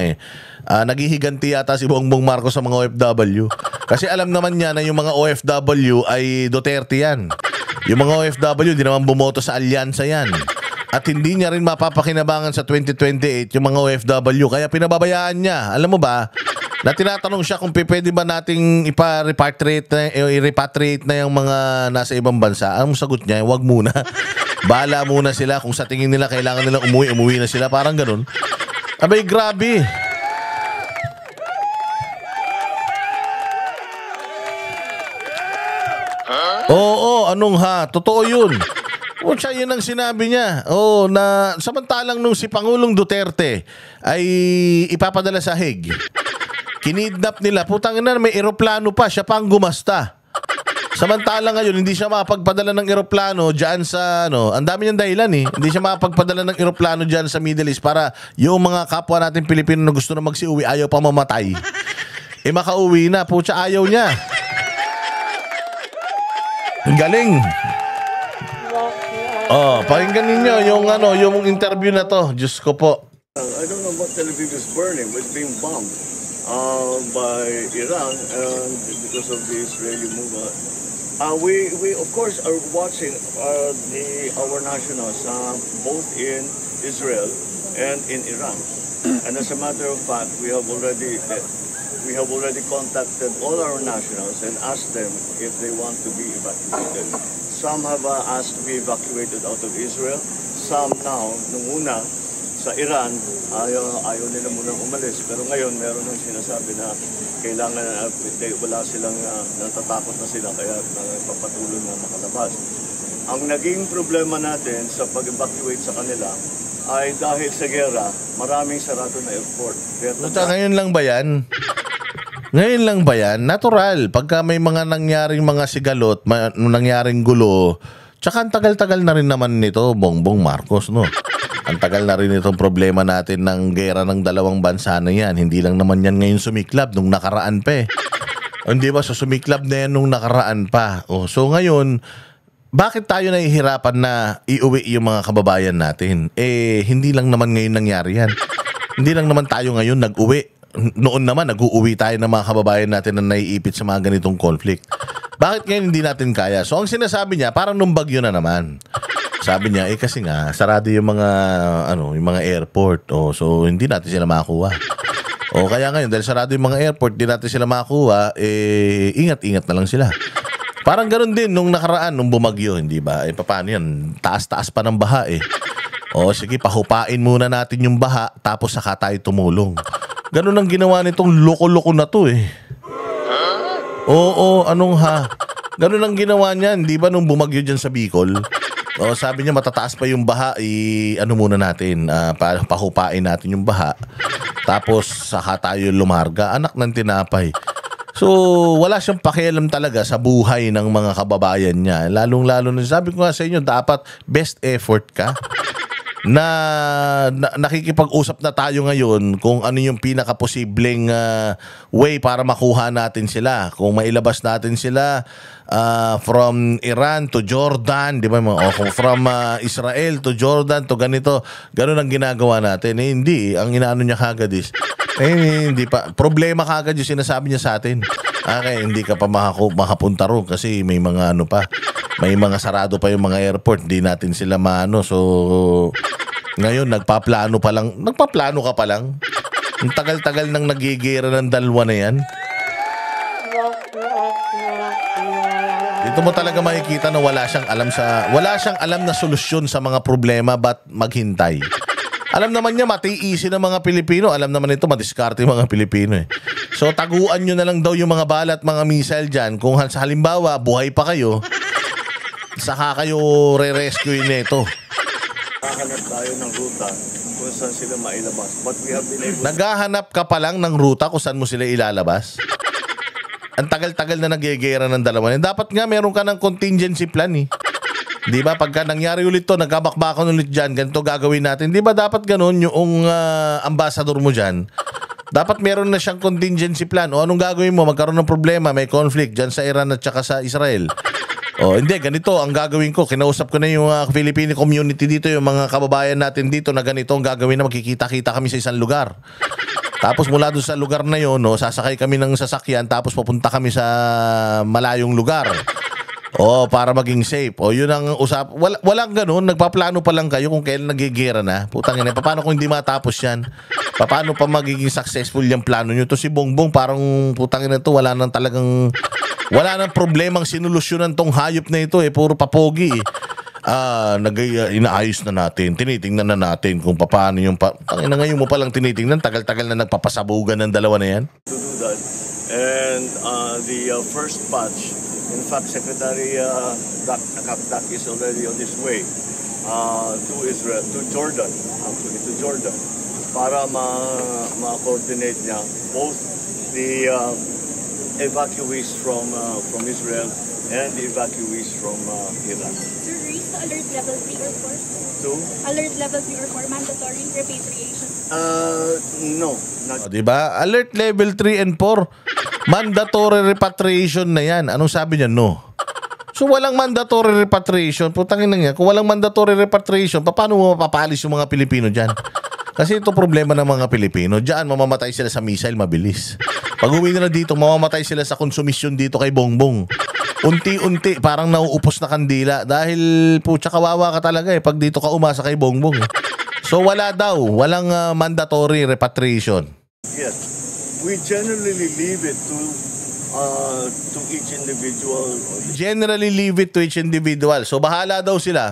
naghihiganti yata si Bongbong Marcos sa mga OFW. Kasi alam naman niya na yung mga OFW ay Duterte yan. Yung mga OFW, di naman bumoto sa alyansa yan. At hindi niya rin mapapakinabangan sa 2028 yung mga OFW. Kaya pinababayaan niya. Alam mo ba, na tinatanong siya kung pwede ba nating i-repatriate na yung mga nasa ibang bansa. Ang sagot niya, wag muna. Bahala muna sila. Kung sa tingin nila kailangan nilang umuwi na sila. Parang ganun. Abay, grabe. Oo, anong ha? Totoo yun. O siya, yun ang sinabi niya. Oo, na samantalang nung si Pangulong Duterte ay ipapadala sa Hague. Kinidnap nila. Putang ina, may eroplano pa. Siya pang gumasta. Samantalang ngayon, hindi siya makapagpadala ng eroplano dyan sa, ang dami niyang dahilan eh. Hindi siya makapagpadala ng eroplano dyan sa Middle East para yung mga kapwa natin Pilipino na gusto na magsiuwi, ayaw pa mamatay. Makauwi na. Pucha, ayaw niya. Ang galing. Pakinggan ninyo yung interview na to. Diyos ko po. I don't know what Tel Aviv is burning, but it's being bombed by Iran and because of the Israeli movement. We of course are watching our nationals both in Israel and in Iran. And as a matter of fact, we have already contacted all our nationals and asked them if they want to be evacuated. Some have asked to be evacuated out of Israel. Some now, nung una, sa Iran, ayaw nila munang umalis. Pero ngayon, meron nang sinasabi na kailangan, wala silang, natatakot na sila, kaya papatuloy na makalabas. Ang naging problema natin sa pag-evacuate sa kanila ay dahil sa gera, maraming sarado na airport. Ngayon lang ba yan? Ngayon lang ba yan? Natural. Pagka may mga nangyaring mga sigalot, nangyaring gulo, tsaka ang tagal-tagal na rin naman nito, Bongbong Marcos, no? Ang tagal na rin itong problema natin ng gera ng dalawang bansa na yan. Hindi lang naman yan ngayon sumiklab, nung nakaraan pa eh. Hindi ba? So sumiklab na yan nung nakaraan pa. So ngayon, bakit tayo nahihirapan na iuwi yung mga kababayan natin? Hindi lang naman ngayon nangyari yan. Hindi lang naman tayo ngayon nag-uwi. Noon naman, nag-uuwi tayo ng mga kababayan natin na naiipit sa mga ganitong conflict. Bakit ngayon hindi natin kaya? So ang sinasabi niya, parang nung bagyo na naman. Sabi niya, kasi nga, sarado yung mga, yung mga airport. So hindi natin sila makakuha. Kaya ngayon, dahil sarado yung mga airport, hindi natin sila makakuha, ingat-ingat na lang sila. Parang ganoon din nung nakaraan, nung bumagyo, hindi ba? Paano yan? Taas-taas pa ng baha eh. Sige, pahupain muna natin yung baha, tapos saka tayo tumulong. Ganun ang ginawa nitong loko-loko na to eh. Anong ha? Ganun ang ginawa niya, di ba nung bumagyo dyan sa Bicol? Sabi niya matataas pa yung baha, muna natin, pahupain natin yung baha. Tapos saka tayo lumarga, anak ng tinapay. So wala siyang pakialam talaga sa buhay ng mga kababayan niya. Lalong-lalo na sabi ko nga sa inyo, dapat best effort ka. Na nakikipag-usap na tayo ngayon kung ano yung pinaka-posibleng way para makuha natin sila. Kung mailabas natin sila from Iran to Jordan, di ba? Kung from Israel to Jordan to ganito, ganun ang ginagawa natin. Hindi, ang inaano niya kagad is, hindi pa. Problema kagad yung sinasabi niya sa atin. Hindi ka pa makapunta ro kasi may mga may mga sarado pa yung mga airport, di natin sila So ngayon nagpaplano ka pa lang. Ang tagal-tagal nang nagigera ng dalawa na yan. Dito mo talaga makikita na wala siyang alam na solusyon sa mga problema, ba't maghintay. Alam naman niya matiisin ng mga Pilipino. Alam naman ito madiskarte yung mga Pilipino eh. So taguan nyo na lang daw yung mga bala at mga missile dyan. Kung halimbawa buhay pa kayo, saka kayo re-rescue nito. Naghahanap tayo ng ruta kung saan sila mailabas. But we have been able... Naghahanap ka pa lang ng ruta kung saan mo sila ilalabas? Ang tagal-tagal na nagyegera ng dalawa. Dapat nga meron ka ng contingency plan eh. Di ba? Pagka nangyari ulit to, nagkabakbakan ulit dyan, ganito gagawin natin. Di ba dapat ganun yung ambassador mo dyan? Dapat meron na siyang contingency plan. Anong gagawin mo? Magkaroon ng problema, may conflict dyan sa Iran at saka sa Israel. Hindi, ganito ang gagawin ko. Kinausap ko na yung Filipino community dito, yung mga kababayan natin dito na ganito ang gagawin na magkikita-kita kami sa isang lugar. Tapos mula doon sa lugar na yun, sasakay kami ng sasakyan tapos pupunta kami sa malayong lugar. Oh, para maging safe. O, yun ang usap. Walang ganun. Nagpaplano pa lang kayo kung kailan nagigera na. Putang ina, paano kung hindi matapos yan? Paano pa magiging successful yung plano nyo? To si Bongbong, parang putang ina to, wala nang problemang sinulusyonan tong hayop na ito eh. Puro papogi eh. Inaayos na natin. Tinitingnan na natin kung paano yung tangina, ngayon mo palang tinitingnan. Tagal-tagal na nagpapasabugan ng dalawa na yan. To do that. And the first batch, in fact, Secretary Dak is already on his way to Israel, to Jordan, para ma-coordinate niya both the evacuees from Israel and the evacuees from Iran. To raise the alert level 3 or 4? To? Alert level 3 or 4, mandatory repatriation? No. Not. Diba? Alert level 3 and 4. Mandatory repatriation na yan. Anong sabi niya? No. So walang mandatory repatriation. Putangin na nga. Kung walang mandatory repatriation, paano mo mapapalis yung mga Pilipino dyan? Kasi ito problema ng mga Pilipino. Diyan, mamamatay sila sa missile mabilis. Pag uwi nila dito, mamamatay sila sa konsumisyon dito kay Bongbong. Unti-unti, parang nauupos na kandila. Dahil, putya, kawawa ka talaga eh. Pag dito ka umasa kay Bongbong eh. So walang mandatory repatriation. Yes. We generally leave it to each individual. Generally leave it to each individual. So bahala daw sila.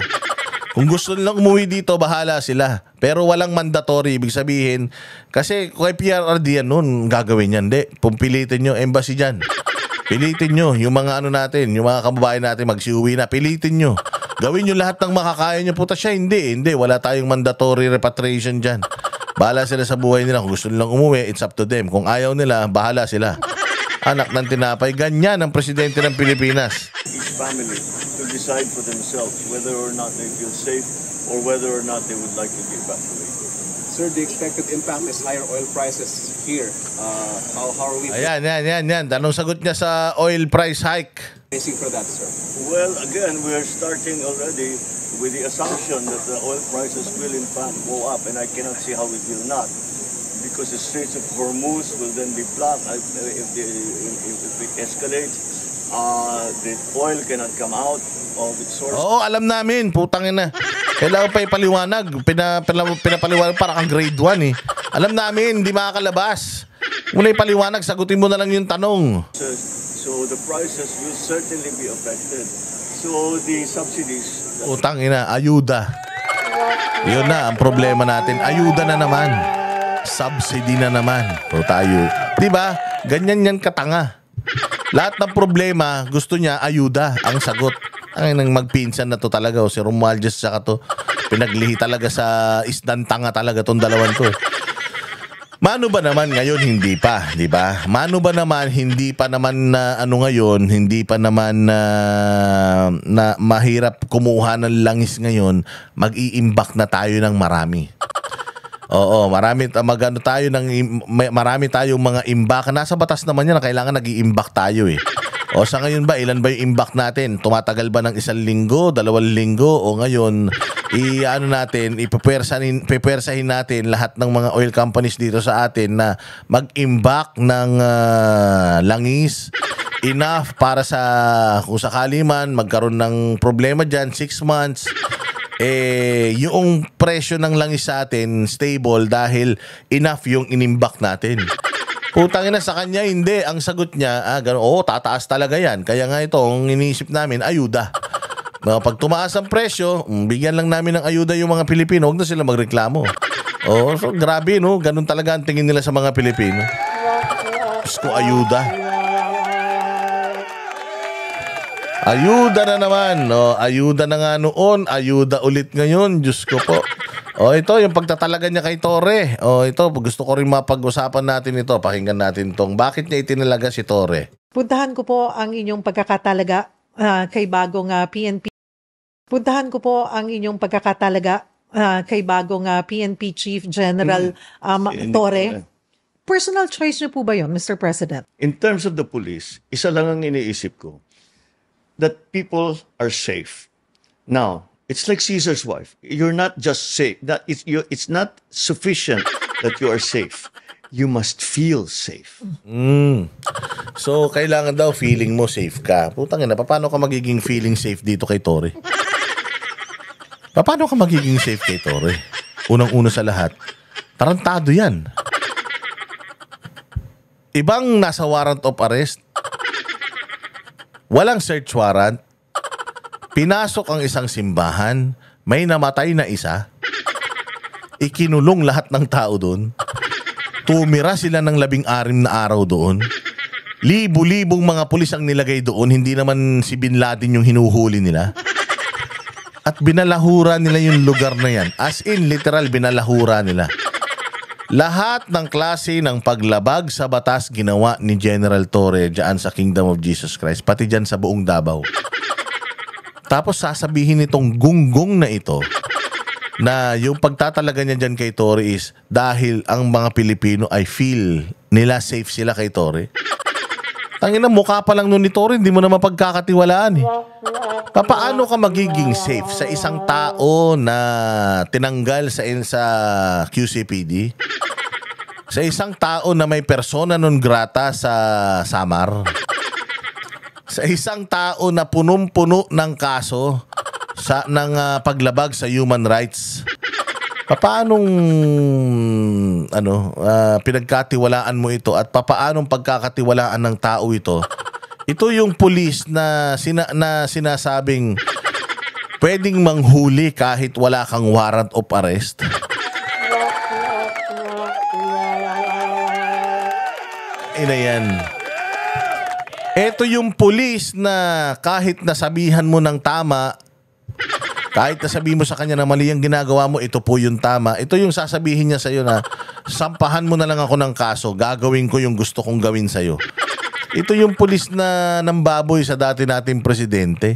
Kung gusto nilang umuwi dito, bahala sila. Pero walang mandatory. Ibig sabihin, kasi kay PRRD yan noon, gagawin yan. Hindi, pumpilitin nyo, embassy dyan. Pilitin nyo, yung mga yung mga kababayan natin magsiuwi na, pilitin nyo. Gawin nyo lahat ng makakaya nyo. Puta siya, hindi. Wala tayong mandatory repatriation dyan. Bahala sila sa buhay nila. Kung gusto nilang umuwi, it's up to them. Kung ayaw nila, bahala sila. Anak ng tinapay. Ganyan ang presidente ng Pilipinas. Each family to decide for themselves whether or not they feel safe or whether or not they would like to be evacuated. Sir, the expected impact is higher oil prices here. How are we Ayan. Anong sagot niya sa oil price hike? facing for that, sir? Well, again, we're starting already with the assumption that the oil prices will in fact go up, and I cannot see how it will not, because the Straits of Hormuz will then be blocked. If it escalates, the oil cannot come out of its source. Oo, alam namin. Putangin na. Kailangan pa ipaliwanag. Pinapaliwanag para kang grade 1 eh. Alam namin, hindi makakalabas. Muna ipaliwanag, sagutin mo na lang yung tanong. So the prices will certainly be affected. So the subsidies. Putangin na, ayuda. Yun na, ang problema natin. Ayuda na naman. Subsidy na naman. O tayo. Diba? Ganyan yan katanga. Lahat ng problema, gusto niya, ayuda ang sagot. Ang magpinsan na to talaga. O si Romualdez saka to. Pinaglihi talaga sa isdang tanga talaga tong dalawan to. Mano ba naman ngayon hindi pa, di ba? Mano ba naman hindi pa naman na ngayon, hindi pa naman na mahirap kumuha ng langis ngayon, mag-iimbak na tayo ng marami. Oo, marami tayong mga imbak. Nasa batas naman yan na kailangan nag-iimbak tayo eh. O sa ngayon ba, ilan ba yung imbak natin? Tumatagal ba ng 1 linggo, 2 linggo? O ngayon, ipepersahin natin lahat ng mga oil companies dito sa atin na mag-imbak ng langis enough para sa kung sakali man magkaroon ng problema dyan, 6 months, yung presyo ng langis sa atin stable dahil enough yung inimbak natin. Putangin na sa kanya, hindi. Ang sagot niya, tataas talaga yan. Kaya nga ito, ang iniisip namin, ayuda. Pag tumaas ang presyo, bigyan lang namin ng ayuda yung mga Pilipino. Huwag na sila magreklamo. So grabe, no? Ganun talaga ang tingin nila sa mga Pilipino. Diyos ko, ayuda. Ayuda na naman. Ayuda na nga noon. Ayuda ulit ngayon. Diyos ko po. Ito, yung pagtatalaga niya kay Torre. Ito, gusto ko rin mapag-usapan natin ito. Pakinggan natin itong bakit niya itinalaga si Torre. Puntahan ko po ang inyong pagkakatalaga kay bagong PNP. Puntahan ko po ang inyong pagkakatalaga kay bagong PNP Chief General Torre. Personal choice niyo po ba yun, Mr. President? In terms of the police, isa lang ang iniisip ko, that people are safe. Now, it's like Caesar's wife. You're not just safe. It's not sufficient that you are safe. you must feel safe. So, kailangan daw feeling mo safe ka. Putang ina, paano ka magiging feeling safe dito kay Tore? Paano ka magiging safe kay Tore? Unang-una sa lahat, tarantado yan. Ibang nasa warrant of arrest, walang search warrant, pinasok ang isang simbahan, may namatay na isa, ikinulong lahat ng tao doon, tumira sila ng 16 na araw doon, libu-libong mga pulis ang nilagay doon, hindi naman si Bin Laden yung hinuhuli nila. At binalahura nila yung lugar na yan. As in, literal, binalahura nila. Lahat ng klase ng paglabag sa batas ginawa ni General Torre dyan sa Kingdom of Jesus Christ, pati dyan sa buong Davao. Tapos sasabihin nitong gunggong na ito na yung pagtatalaga niya dyan kay Torre is dahil ang mga Pilipino ay feel nila safe sila kay Torre. Tangina, mukha pa lang nun ni Torre, hindi mo na mapagkakatiwalaan eh. Paano ka magiging safe sa isang tao na tinanggal sa QCPD? Sa isang tao na may persona non grata sa Samar? Sa isang tao na punong-puno ng kaso ng paglabag sa human rights? Paanong pinagkatiwalaan mo ito at paanong pagkakatiwalaan ng tao ito? Ito yung pulis na sinasabing pwedeng manghuli kahit wala kang warrant of arrest. Ina yan. Ito yung pulis na kahit nasabihan mo ng tama, kahit nasabihin mo sa kanya na mali ang ginagawa mo, ito po yung tama. Ito yung sasabihin niya sa'yo na sampahan mo na lang ako ng kaso, gagawin ko yung gusto kong gawin sa'yo. Ito yung pulis na nambaboy sa dati nating presidente.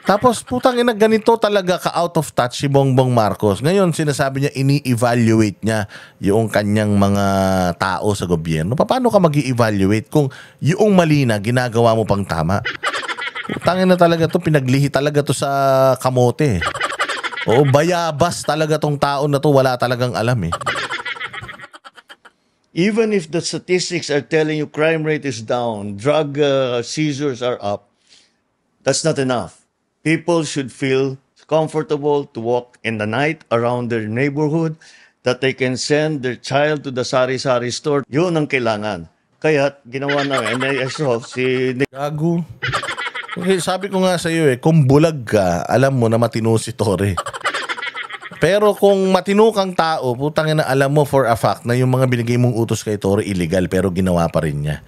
Tapos putang ina, ganito talaga ka-out of touch si Bongbong Marcos. Ngayon sinasabi niya ini-evaluate niya yung kanyang mga tao sa gobyerno. Paano ka mag-i-evaluate kung yung mali na ginagawa mo pang tama? Tangin na talaga to, pinaglihi talaga to sa kamote. O bayabas talaga tong tao na to, wala talagang alam eh. Even if the statistics are telling you crime rate is down, drug seizures are up, that's not enough. People should feel comfortable to walk in the night around their neighborhood, that they can send their child to the sari-sari store. Yun ang kailangan. Kaya ginawa namin, Gago. Okay, sabi ko nga sa iyo kung bulag ka, alam mo na matino si Torre. Pero kung matino kang tao, putang ina, alam mo for a fact na yung mga binigay mong utos kay Torre illegal pero ginawa pa rin niya.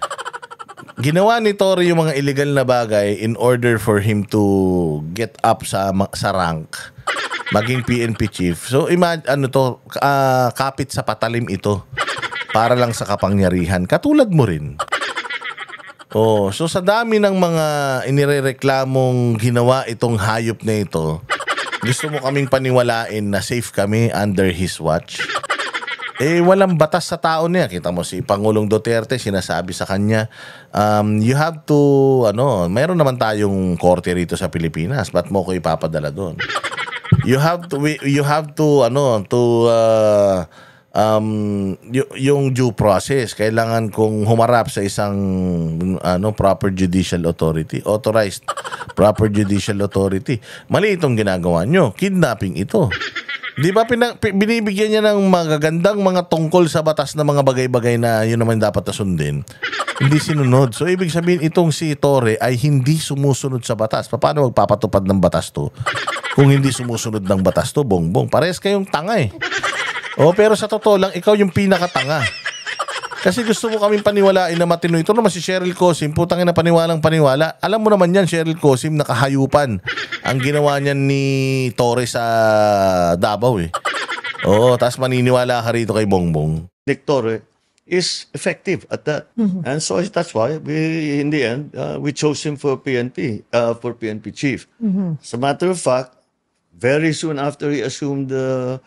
Ginawa ni Torre yung mga illegal na bagay in order for him to get up sa rank, maging PNP chief. So kapit sa patalim ito para lang sa kapangyarihan. Katulad mo rin. So sa dami ng mga inirereklamong ginawa itong hayop na ito, gusto mo kaming paniwalain na safe kami under his watch? Walang batas sa tao niya. Kita mo si Pangulong Duterte, sinasabi sa kanya, you have to, mayroon naman tayong korte rito sa Pilipinas, ba't mo ko ipapadala doon? You have to yung due process, kailangan kong humarap sa isang proper judicial authority, authorized proper judicial authority. Mali itong ginagawa nyo, kidnapping ito. Di ba binibigyan niya ng magagandang mga tungkol sa batas na mga bagay-bagay na yun naman dapat na sundin? Hindi sinunod. So ibig sabihin itong si Torre ay hindi sumusunod sa batas. Paano magpapatupad ng batas to kung hindi sumusunod ng batas to, Bongbong? Parehas kayong tanga eh. Pero sa totoo lang, ikaw yung pinakatanga. Kasi gusto mo kaming paniwalain na matino. Ito naman si Cheryl Cosim, putang ina, paniwala. Alam mo naman yan, Cheryl Cosim, nakahayupan ang ginawa niyan ni Torre sa Davao eh. Tapos maniniwala ka rito kay Bongbong. Nick Torre is effective at that. And so that's why we, in the end, we chose him for PNP chief. As a matter of fact, very soon after he assumed the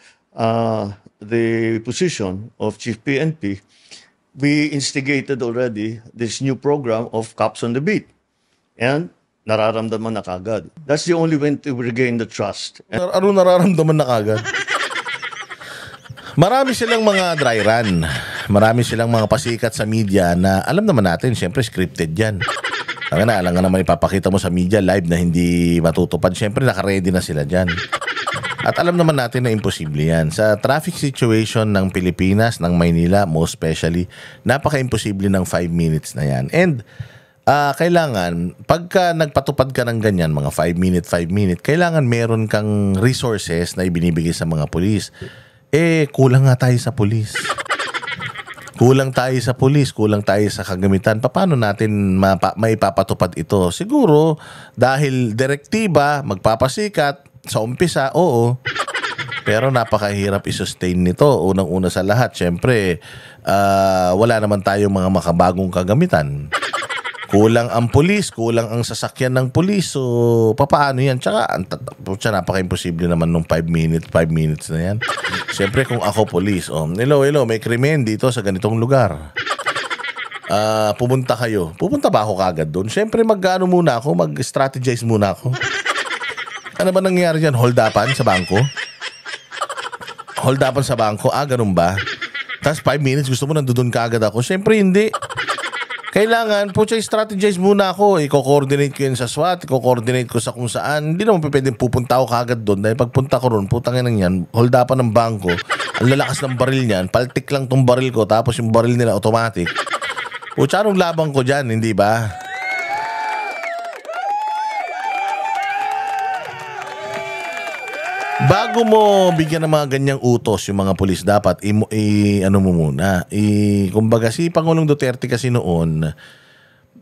position of chief PNP, we instigated already this new program of Cops on the Beat. And nararamdaman na kagad. That's the only way to regain the trust. Ano nararamdaman na kagad? Marami silang mga dry run. marami silang mga pasikat sa media na alam naman natin, syempre scripted yan. Alam nga naman ipapakita mo sa media live na hindi matutupad. Syempre naka-ready na sila dyan. At alam naman natin na imposible yan. Sa traffic situation ng Pilipinas, ng Maynila, most especially, napaka-imposible ng 5 minutes na yan. And kailangan, pagka nagpatupad ka ng ganyan, mga 5 minute, kailangan meron kang resources na ibinibigay sa mga pulis. Kulang nga tayo sa pulis. Kulang tayo sa kagamitan. Paano natin maipapatupad ito? Siguro, dahil direktiba, magpapasikat, sa umpisa, oo. Pero napakahirap i-sustain nito. Unang-una sa lahat, syempre, wala naman tayong mga makabagong kagamitan. Kulang ang pulis, kulang ang sasakyan ng pulis. So, papaano yan? Tsaka, napaka-imposible naman nung 5 minutes na yan. Siyempre, kung ako pulis, hello, may krimen dito sa ganitong lugar. Pumunta kayo. Pupunta ba ako kagad doon? Siyempre, mag-strategize muna ako. Ano ba nangyayari dyan? Hold-upan sa bangko? Hold-upan sa bangko? Ganun ba? Tapos 5 minutes, gusto mo nandun ka agad ako? Siyempre, hindi. Kailangan, strategize muna ako. I-coordinate ko yun sa SWAT, i-coordinate ko sa kung saan. Hindi naman pwedeng pupunta ako kagad doon. Dahil pagpunta ko ron, putangin ng yan, hold upan ng bangko. Ang lalakas ng baril niyan, paltik lang tong baril ko, tapos yung baril nila automatic. Anong labang ko dyan, hindi ba? Bago mo bigyan ng mga ganyang utos yung mga pulis, dapat kumbaga si Pangulong Duterte kasi noon,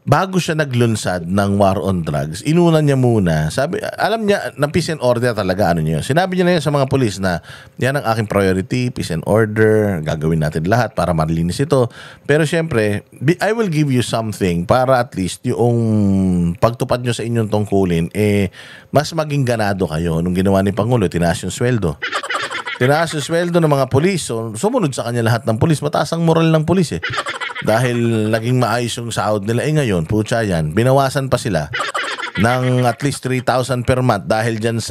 bago siya naglunsad ng war on drugs, inuna niya muna. Alam niya na peace and order talaga niya. Sinabi niya na yan sa mga pulis na yan ang aking priority, peace and order, gagawin natin lahat para malinis ito. Pero syempre, I will give you something para at least yung pagtupad nyo sa inyong tungkulin, mas maging ganado kayo. Nung ginawa ni Pangulo, tinaas yung sweldo. Tinaas yung sweldo ng mga pulis. So, sumunod sa kanya lahat ng pulis. Mataas ang moral ng pulis Dahil naging maayos yung sahod nila. Ngayon, yan, binawasan pa sila ng at least 3,000 per month dahil dyan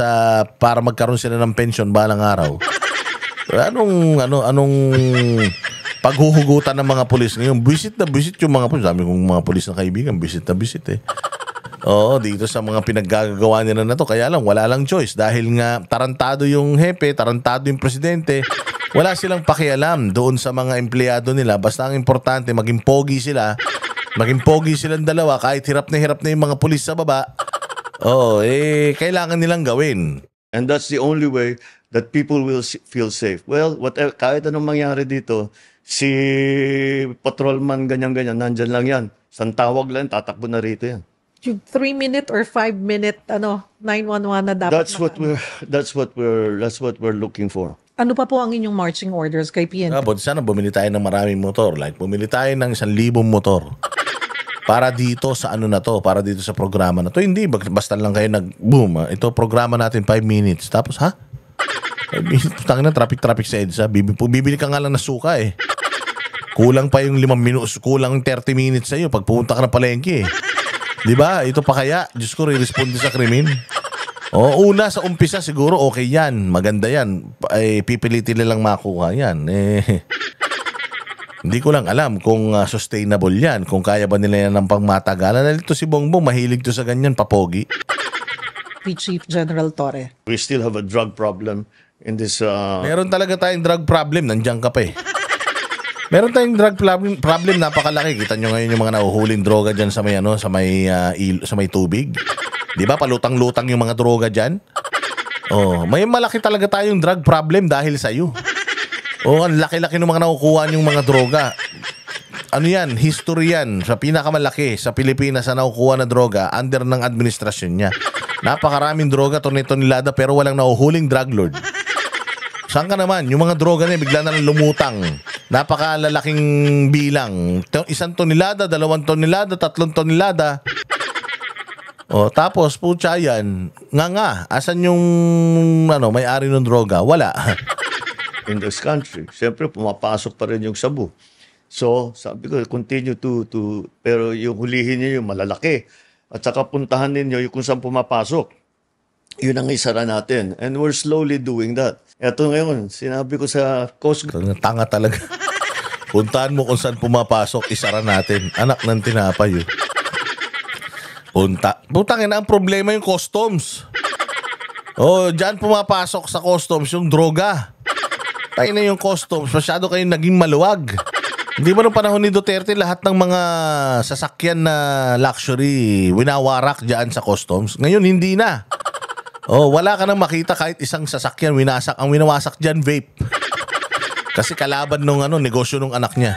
para magkaroon sila ng pension balang araw. Anong paghuhugutan ng mga pulis ngayon? Visit yung mga pulis. Dami kong mga pulis na kaibigan, visit Oo, dito sa mga pinaggagawa nila na to. Kaya lang, wala lang choice. Dahil nga, tarantado yung hepe, tarantado yung presidente. Wala silang pakialam doon sa mga empleyado nila. Basta ang importante, maging pogi sila. Maging pogi silang dalawa. Kahit hirap na yung mga pulis sa baba. Kailangan nilang gawin. And that's the only way that people will feel safe. Well, kahit anong mangyari dito, si patrolman ganyan-ganyan, nandyan lang yan. San tawag lang, tatakbo na rito yan. Yung 3-minute or 5-minute 911 na dapat. That's what we're looking for. Ano pa po ang inyong marching orders kay PNP? Sana bumili tayo ng maraming motor. Like, bumili tayo ng 1,000 motor. Para dito sa para dito sa programa na to. Hindi, basta lang kayo boom. Ito, programa natin 5 minutes. Tapos, 5 minutes, tangin na, traffic sa EDSA. Bibili ka nga lang na suka Kulang pa yung 5 minutes, kulang 30 minutes sa'yo pag pumunta ka ng palengke Di ba? Ito pa kaya, Diyos ko, re-responde sa krimen. Una sa umpisa siguro okay yan, maganda yan. Pipilitin nilang makuha yan. Hindi ko lang alam kung sustainable yan, kung kaya ba nila yan ng pangmatagalan. Dahil ito si Bongbong, mahilig to sa ganyan, papogi. Chief General Torre. We still have a drug problem in this... Meron talaga tayong drug problem, nandiyan ka pa Meron tayong drug problem napakalaki. Kita nyo ngayon yung mga nahuhuling droga dyan sa may tubig. Di ba? Palutang-lutang yung mga droga dyan. May malaki talaga tayong drug problem dahil sa'yo. Ang laki-laki ng mga nakukuha yung mga droga. History yan. Sa pinakamalaki sa Pilipinas na nakukuha na droga under ng administrasyon niya. Napakaraming droga, tonelada, pero walang nahuhuling drug lord. Saan ka naman? Yung mga droga na bigla na lang lumutang. Napakalalaking bilang. 1 tonelada, 2 tonelada, 3 tonelada. Tapos, yan. Nga. Asan yung may-ari ng droga? Wala. In this country. Siyempre, pumapasok pa rin yung sabu. So, sabi ko, continue to pero yung hulihin niyo yung malalaki. At saka puntahan ninyo yung kung saan pumapasok. Yun ang isara natin. And we're slowly doing that. Eto ngayon, sinabi ko sa Coast Guard. Tanga talaga. Puntahan mo kung saan pumapasok, isara natin. Anak ng tinapay. Putangin na, ang problema yung customs. Diyan pumapasok sa customs yung droga. Tayo na yung customs, masyado kayong naging maluwag. Hindi ba nung panahon ni Duterte, lahat ng mga sasakyan na luxury, winawarak dyan sa customs? Ngayon, hindi na. Wala ka nang makita kahit isang sasakyan, winasak. Ang winawasak dyan, vape. Kasi kalaban nung negosyo nung anak niya.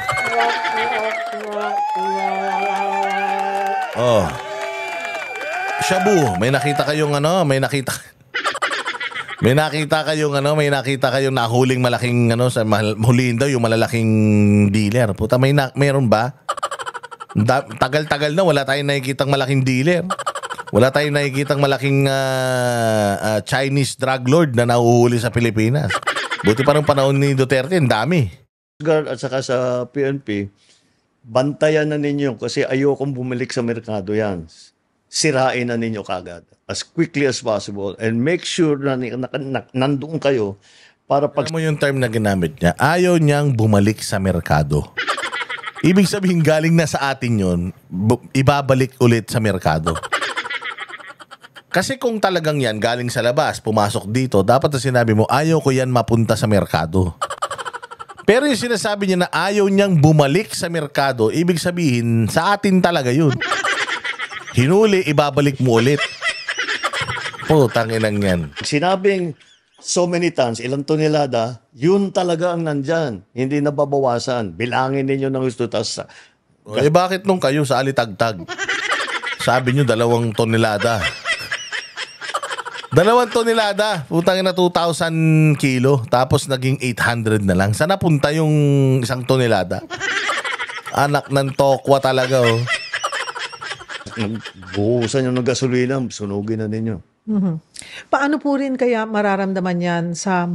Shabu, may nakita kayong may nakita kayong nahuling malaking sa huliin daw yung malalaking dealer. Puta, meron ba? Tagal-tagal na wala tayong nakikitang malaking dealer. Wala tayong nakikitang malaking Chinese drug lord na nahuhuli sa Pilipinas. Buti pa ng panahon ni Duterte, ang dami. Guard at saka sa PNP, bantayan na ninyo kasi ayokong bumalik sa merkado yan. Sirain na ninyo kagad as quickly as possible and make sure na nandoon kayo para pag... Alam mo yung term na ginamit niya, ayaw niyang bumalik sa merkado. Ibig sabihin galing na sa atin yun, ibabalik ulit sa merkado. Kasi kung talagang yan, galing sa labas, pumasok dito, dapat na sinabi mo, ayaw ko yan mapunta sa merkado. Pero yung sinasabi niya na ayaw niyang bumalik sa merkado, ibig sabihin, sa atin talaga yun. Hinuli, ibabalik mo ulit. Putang inang yan. Sinabing so many tons, ilang tonelada, yun talaga ang nandyan. Hindi nababawasan. Bilangin ninyo ng gusto. Bakit nung kayo sa alitagtag? Sabi nyo 2 tonelada. 2 tonelada, putang ina 2,000 kilo, tapos naging 800 na lang. Saan napunta yung 1 tonelada? Anak ng tokwa talaga, Buhusan nyo ng gasolina, sunugin na ninyo. Paano po rin kaya mararamdaman yan sa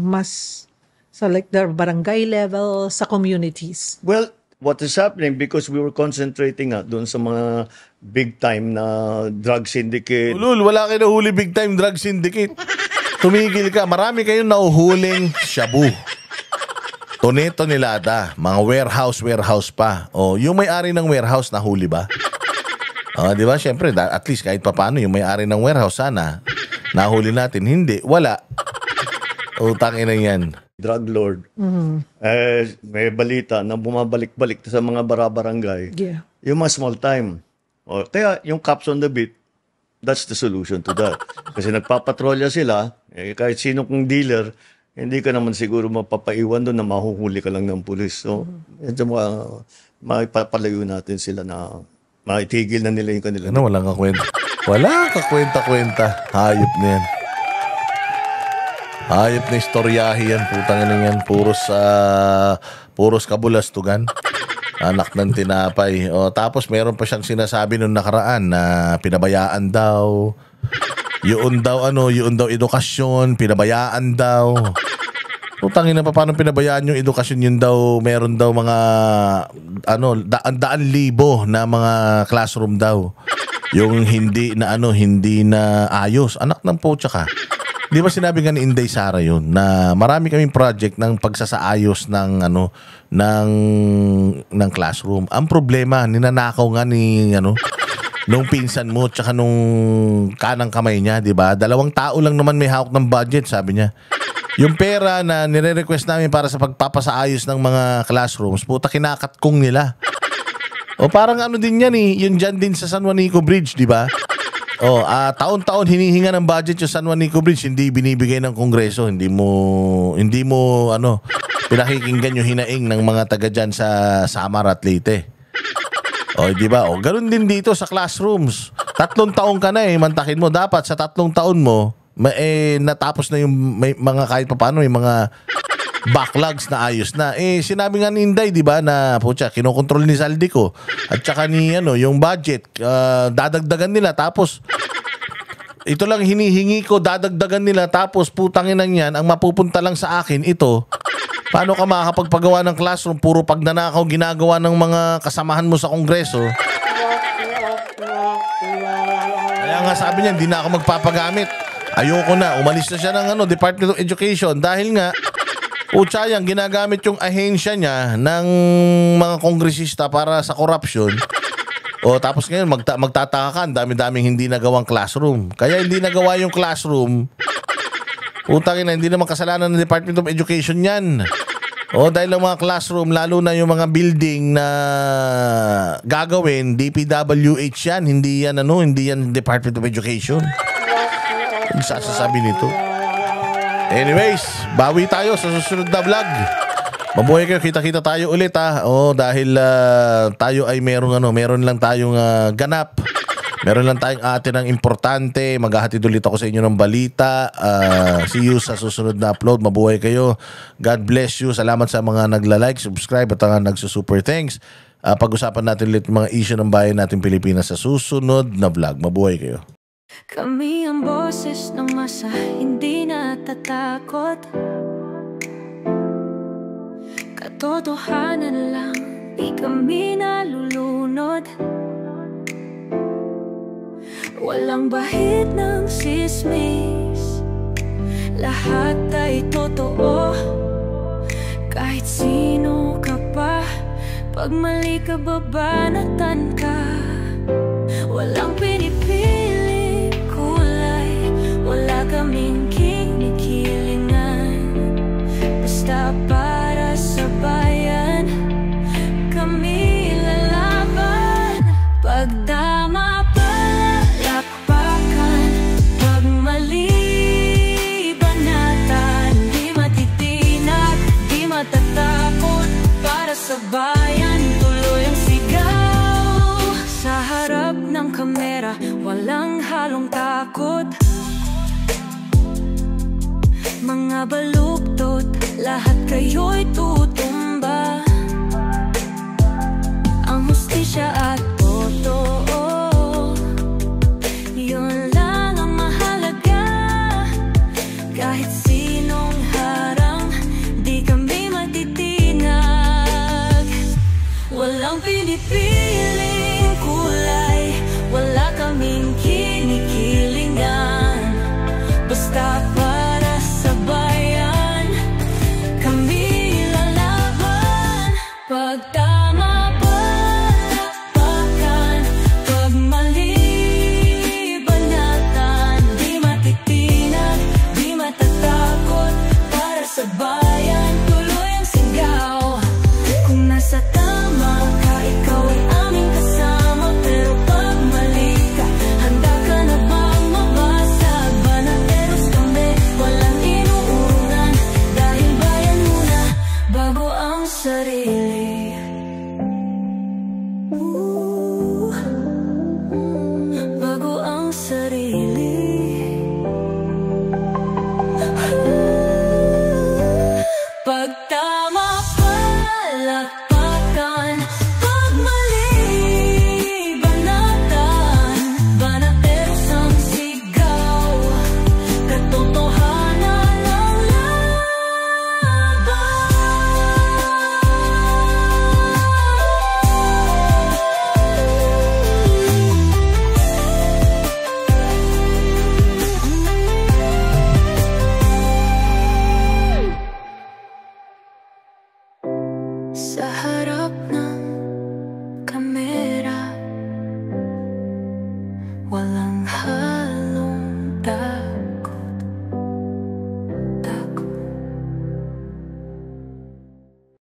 like the barangay level, sa communities? Well, what is happening because we were concentrating doon sa mga big time na drug syndicate. Ulul, wala kayo nahuli big time drug syndicate. Tumigil ka. Marami kayong nahuhuling shabu. Tonelada. Mga warehouse pa. Yung may-ari ng warehouse nahuli ba? Di ba? Siyempre, at least kahit papano yung may-ari ng warehouse sana nahuli natin. Hindi. Wala. Utang ina yan. Drug lord. May balita na bumabalik-balik sa mga barabarangay. Yeah. Yung mga small time. Kaya yung cops on the beat, that's the solution to that. Kasi nagpapatrolya sila, kahit sino kong dealer, hindi ka naman siguro mapapaiwan doon na mahuhuli ka lang ng pulis. So, mapapalayo natin sila na maitigil na nila yung kanila. Walang kakwenta. Walang kakwenta-kwenta. Hayop na yan. Hayop na istoryahe yan. Putang ina yan. Puros kabulastugan. Anak ng tinapay. Tapos meron pa siyang sinasabi nung nakaraan na pinabayaan daw. Yun daw edukasyon, pinabayaan daw. Putang ina, paano pinabayaan yung edukasyon? Yun daw, meron daw mga daan libo na mga classroom daw. Yung hindi na ayos. Anak ng pocha ka. Di ba sinabi nga ni Inday Sara yun na marami kaming project ng pagsasaayos ng classroom. Ang problema, ninanakaw nga ni nung pinsan mo tsaka nung kanang kamay niya, di ba? 2 tao lang naman may hawak ng budget, sabi niya. Yung pera na nire-request namin para sa pagpapasaayos ng mga classrooms, puta kinakatkong nila. Parang din yan yung dyan din sa San Juanico Bridge, di ba? Taon-taon hinihinga ng budget yung San Juanico Bridge, hindi binibigay ng Kongreso, hindi mo pinakikinggan yung hinaing ng mga taga dyan sa Samar at Leyte. Di ba? Ganun din dito sa classrooms. 3 taon ka na mantakin mo. Dapat sa 3 taon mo, natapos na yung may mga kahit paano, yung mga backlogs na ayos na. Sinabi nga ni Inday, di ba, na kinokontrol ni Saldico at saka ni yung budget, dadagdagan nila tapos ito lang hinihingi ko, dadagdagan nila tapos putanginan yan, ang mapupunta lang sa akin ito. Paano ka makakapagpagawa ng classroom? Puro pagnanakaw ginagawa ng mga kasamahan mo sa Kongreso. Kaya nga sabi niya, hindi na ako magpapagamit. Ayoko na. Umalis na siya ng Department of Education dahil nga Utsayang, ginagamit yung ahensya niya ng mga kongresista para sa corruption. O tapos ngayon magtataka ka, dami-daming hindi nagawang classroom. Kaya hindi nagawa yung classroom. Utangin na, hindi naman kasalanan ng Department of Education yan. O dahil ang mga classroom, lalo na yung mga building na gagawin, DPWH yan, hindi yan Department of Education. Ang sasasabi nito. Anyways, bawi tayo sa susunod na vlog. Mabuhay kayo, kita-kita tayo ulit ha. Dahil tayo ay meron lang tayong ganap. Meron lang tayong atin ang importante. Maghahatid ulit ako sa inyo ng balita. See you sa susunod na upload. Mabuhay kayo. God bless you. Salamat sa mga nagla-like, subscribe at ang nagsusuper thanks. Pag-usapan natin ulit mga issue ng bayan natin Pilipinas sa susunod na vlog. Mabuhay kayo. Kami ang boses ng masa, hindi natatakot. Katotohanan lang, di kami nalulunod. Walang bahid ng sismis, lahat ay totoo. Kahit sino ka pa, pag mali ka babanatan ka. Walang pinipili kulay, wala kaming kinikilingan. Basta para sa bayan, kami lalaban. Pagdama palakpakan, pag mali banatan. Di matitinag, di matatakot, para sa bayan tuloy ang sigaw. Sa harap ng kamera, walang halong takot. Mga baluktot, lahat kayo'y tutumba. Ang hustisya at totoo, yun lang ang mahalaga. Kahit sinong harang, di kami matitinag. Walang pinipiling kulay, wala kaming kinikilingan. Basta para sa bayan, kami lalaban. Pag tama palakpakan, pag mali banatan. Di matitinag, di matatakot, para sa bayan tuloy ang sigaw. Kung nasa tama ka, ikaw ay aming kasama. Pero pag mali ka, handa ka na bang mabasag? Banateros kami, walang inuurungan. Dahil bayan muna, bago ang sarili. Bago ang sarili. Pag tama palakpakan, pag mali banatan. Banateros ang sigaw, katotohanan ang laban. Sa harap ng kamera, walang